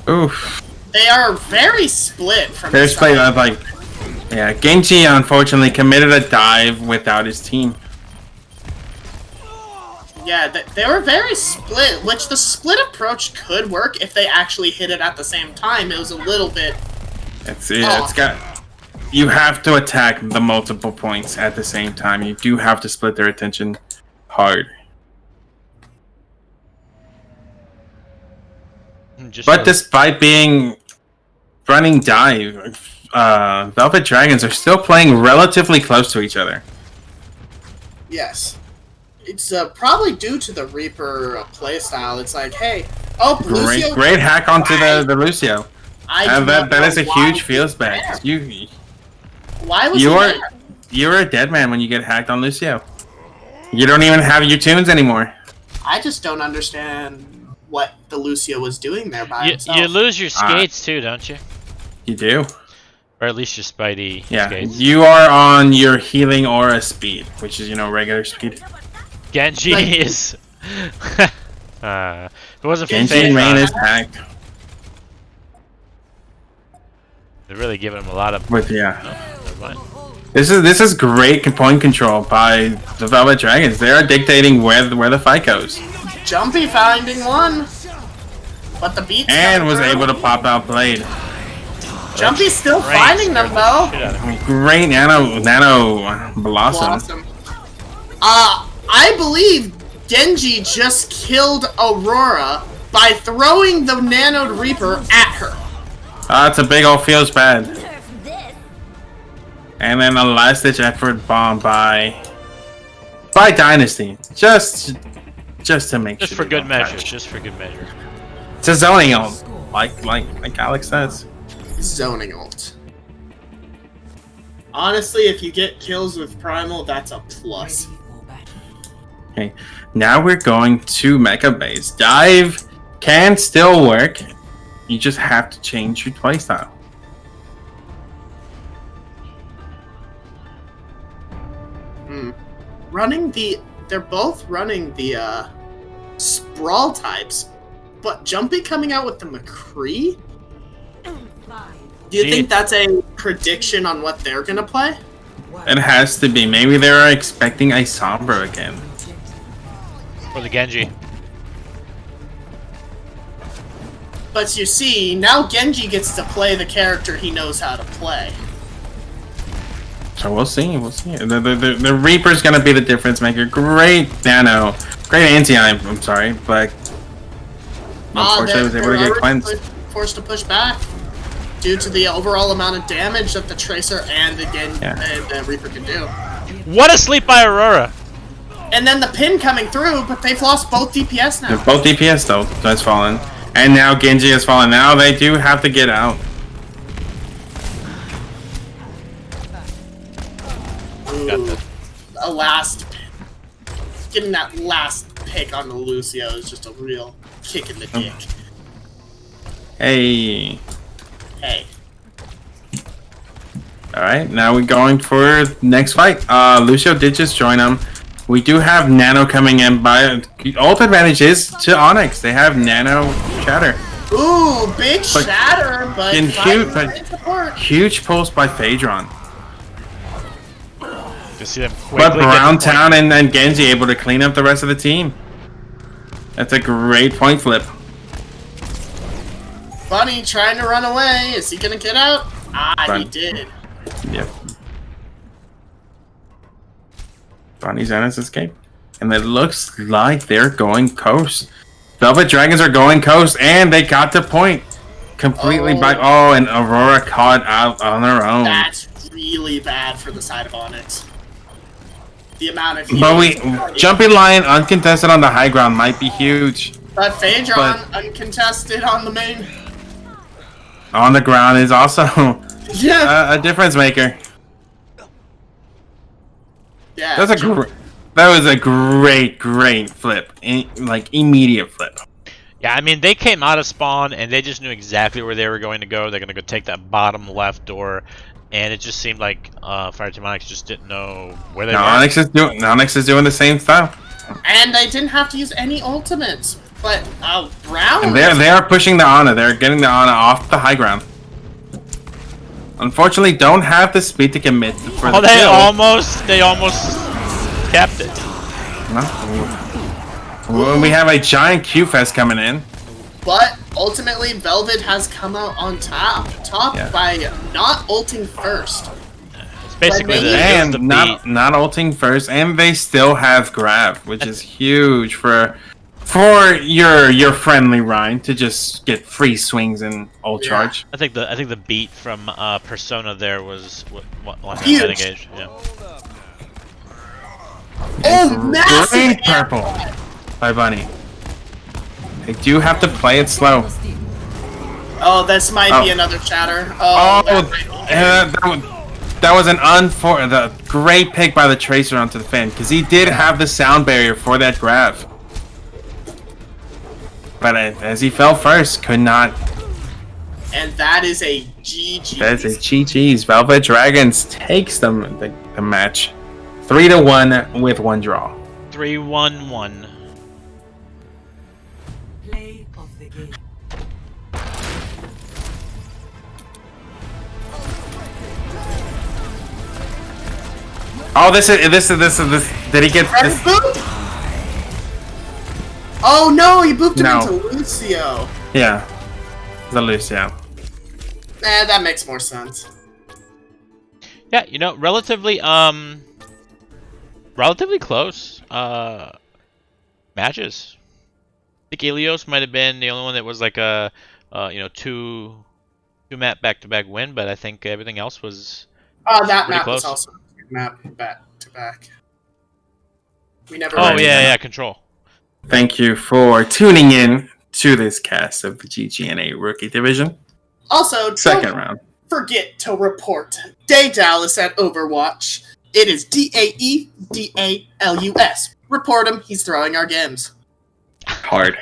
Oof. They are very split from There's play like, yeah. Genji unfortunately committed a dive without his team. Yeah, they were very split, which the split approach could work if they actually hit it at the same time. It was a little bit. It's got. you have to attack the multiple points at the same time. You do have to split their attention hard. But despite being running dive, Velvet Dragons are still playing relatively close to each other. Yes. It's probably due to the Reaper playstyle. It's like, hey, oh, Lucio, Great hack onto the Lucio. That is a huge feels bad. Why was he there? You're a dead man when you get hacked on Lucio. You don't even have your tunes anymore. I just don't understand what the Lucio was doing there by himself. You lose your skates too, don't you? You do. Or at least your Spidey skates. You are on your healing aura speed, which is, regular speed. Genji is... if it wasn't for Genji main is hacked. They're really giving him a lot of... With, never mind. This is great point control by the Velvet Dragons. They are dictating where the fight goes. Jumpy finding one, but the beats and was able to pop out Blade. Jumpy's still finding them though. Great nano blossom. I believe Genji just killed Aurora by throwing the nanoed Reaper at her. It's a big old feels bad. And then a last ditch effort bomb by Dynasty. Just to make sure. Just for good measure. Just for good measure. It's a zoning ult, like Alex says. Zoning ult. Honestly, if you get kills with Primal, that's a plus. Okay, now we're going to Mecha Base. Dive can still work. You just have to change your playstyle. They're both running the Sprawl types, but Jumpy coming out with the McCree? Do you think that's a prediction on what they're gonna play? It has to be. Maybe they're expecting a Sombra again. Or the Genji. But you see, now Genji gets to play the character he knows how to play. So we'll see. The Reaper's gonna be the difference maker. Great nano. Great anti-aim, I'm sorry, but unfortunately was able to get cleansed. Forced to push back due to the overall amount of damage that the Tracer and the Reaper can do. What a sleep by Aurora! And then the pin coming through, but they've lost both DPS now. Both DPS though, that's fallen. And now Genji has fallen. Now they do have to get out. Ooh, getting that last pick on the Lucio is just a real kick in the dick. Hey. Alright, now we're going for next fight. Lucio did just join him. We do have Nano coming in by ult advantage is to Onyx. They have Nano Shatter. Ooh, big Shatter, but huge pulse by Phaedron. But Browntown and Genji able to clean up the rest of the team. That's a great point flip. Bunny trying to run away. Is he gonna get out? He did. Yep. Bunny's on his escape. And it looks like they're going coast. Velvet Dragons are going coast, and they got the point. Completely and Aurora caught out on her own. That's really bad for the side of Onyx. The amount of Jumpy Lion uncontested on the high ground might be huge. But Phaedron uncontested on the main. On the ground is also a difference maker. Yeah. That was a great flip. Immediate flip. Yeah, I mean, they came out of spawn and they just knew exactly where they were going to go. They're going to go take that bottom left door. And it just seemed like Fireteam Onyx just didn't know where they were. Onyx is doing the same stuff. And they didn't have to use any ultimates. But Brown. And they are pushing the Ana. They're getting the Ana off the high ground. Unfortunately, don't have the speed to commit for the they kill. almost kept it. No. We have a giant Q-Fest coming in. But ultimately, Velvet has come out on top by not ulting first. It's basically But the, maybe- it was the And beat. not ulting first, and they still have grab, which is huge for your friendly Rhine to just get free swings and ult Yeah. charge. I think the beat from Persona there was what Huge. engage. Yeah. Oh, massive! Great purple by Bunny. They do have to play it slow. Oh, this might be Oh. another shatter. Oh, that might be- that was an the great pick by the Tracer onto the Finn, because he did have the sound barrier for that grab. But as he fell first, could not. And that is a GG. That's a GG's. Velvet Dragons takes the match 3-1 with one draw. 3-1-1. Play of the game. Oh, this. Did he get Red this? boop? Oh no, he booped him No. into Lucio. Yeah, the Lucio. That makes more sense. Yeah, you know, relatively close matches. I think Ilios might have been the only one that was like a two map back-to-back win, but I think everything else was That pretty map close. was also a good map back to back. We never. Oh ran yeah, that. yeah, control. Thank you for tuning in to this cast of the GGNA Rookie Division. Also, Second don't round. forget to report Day Dallas at Overwatch. It is DAEDALUS. Report him. He's throwing our games. Hard.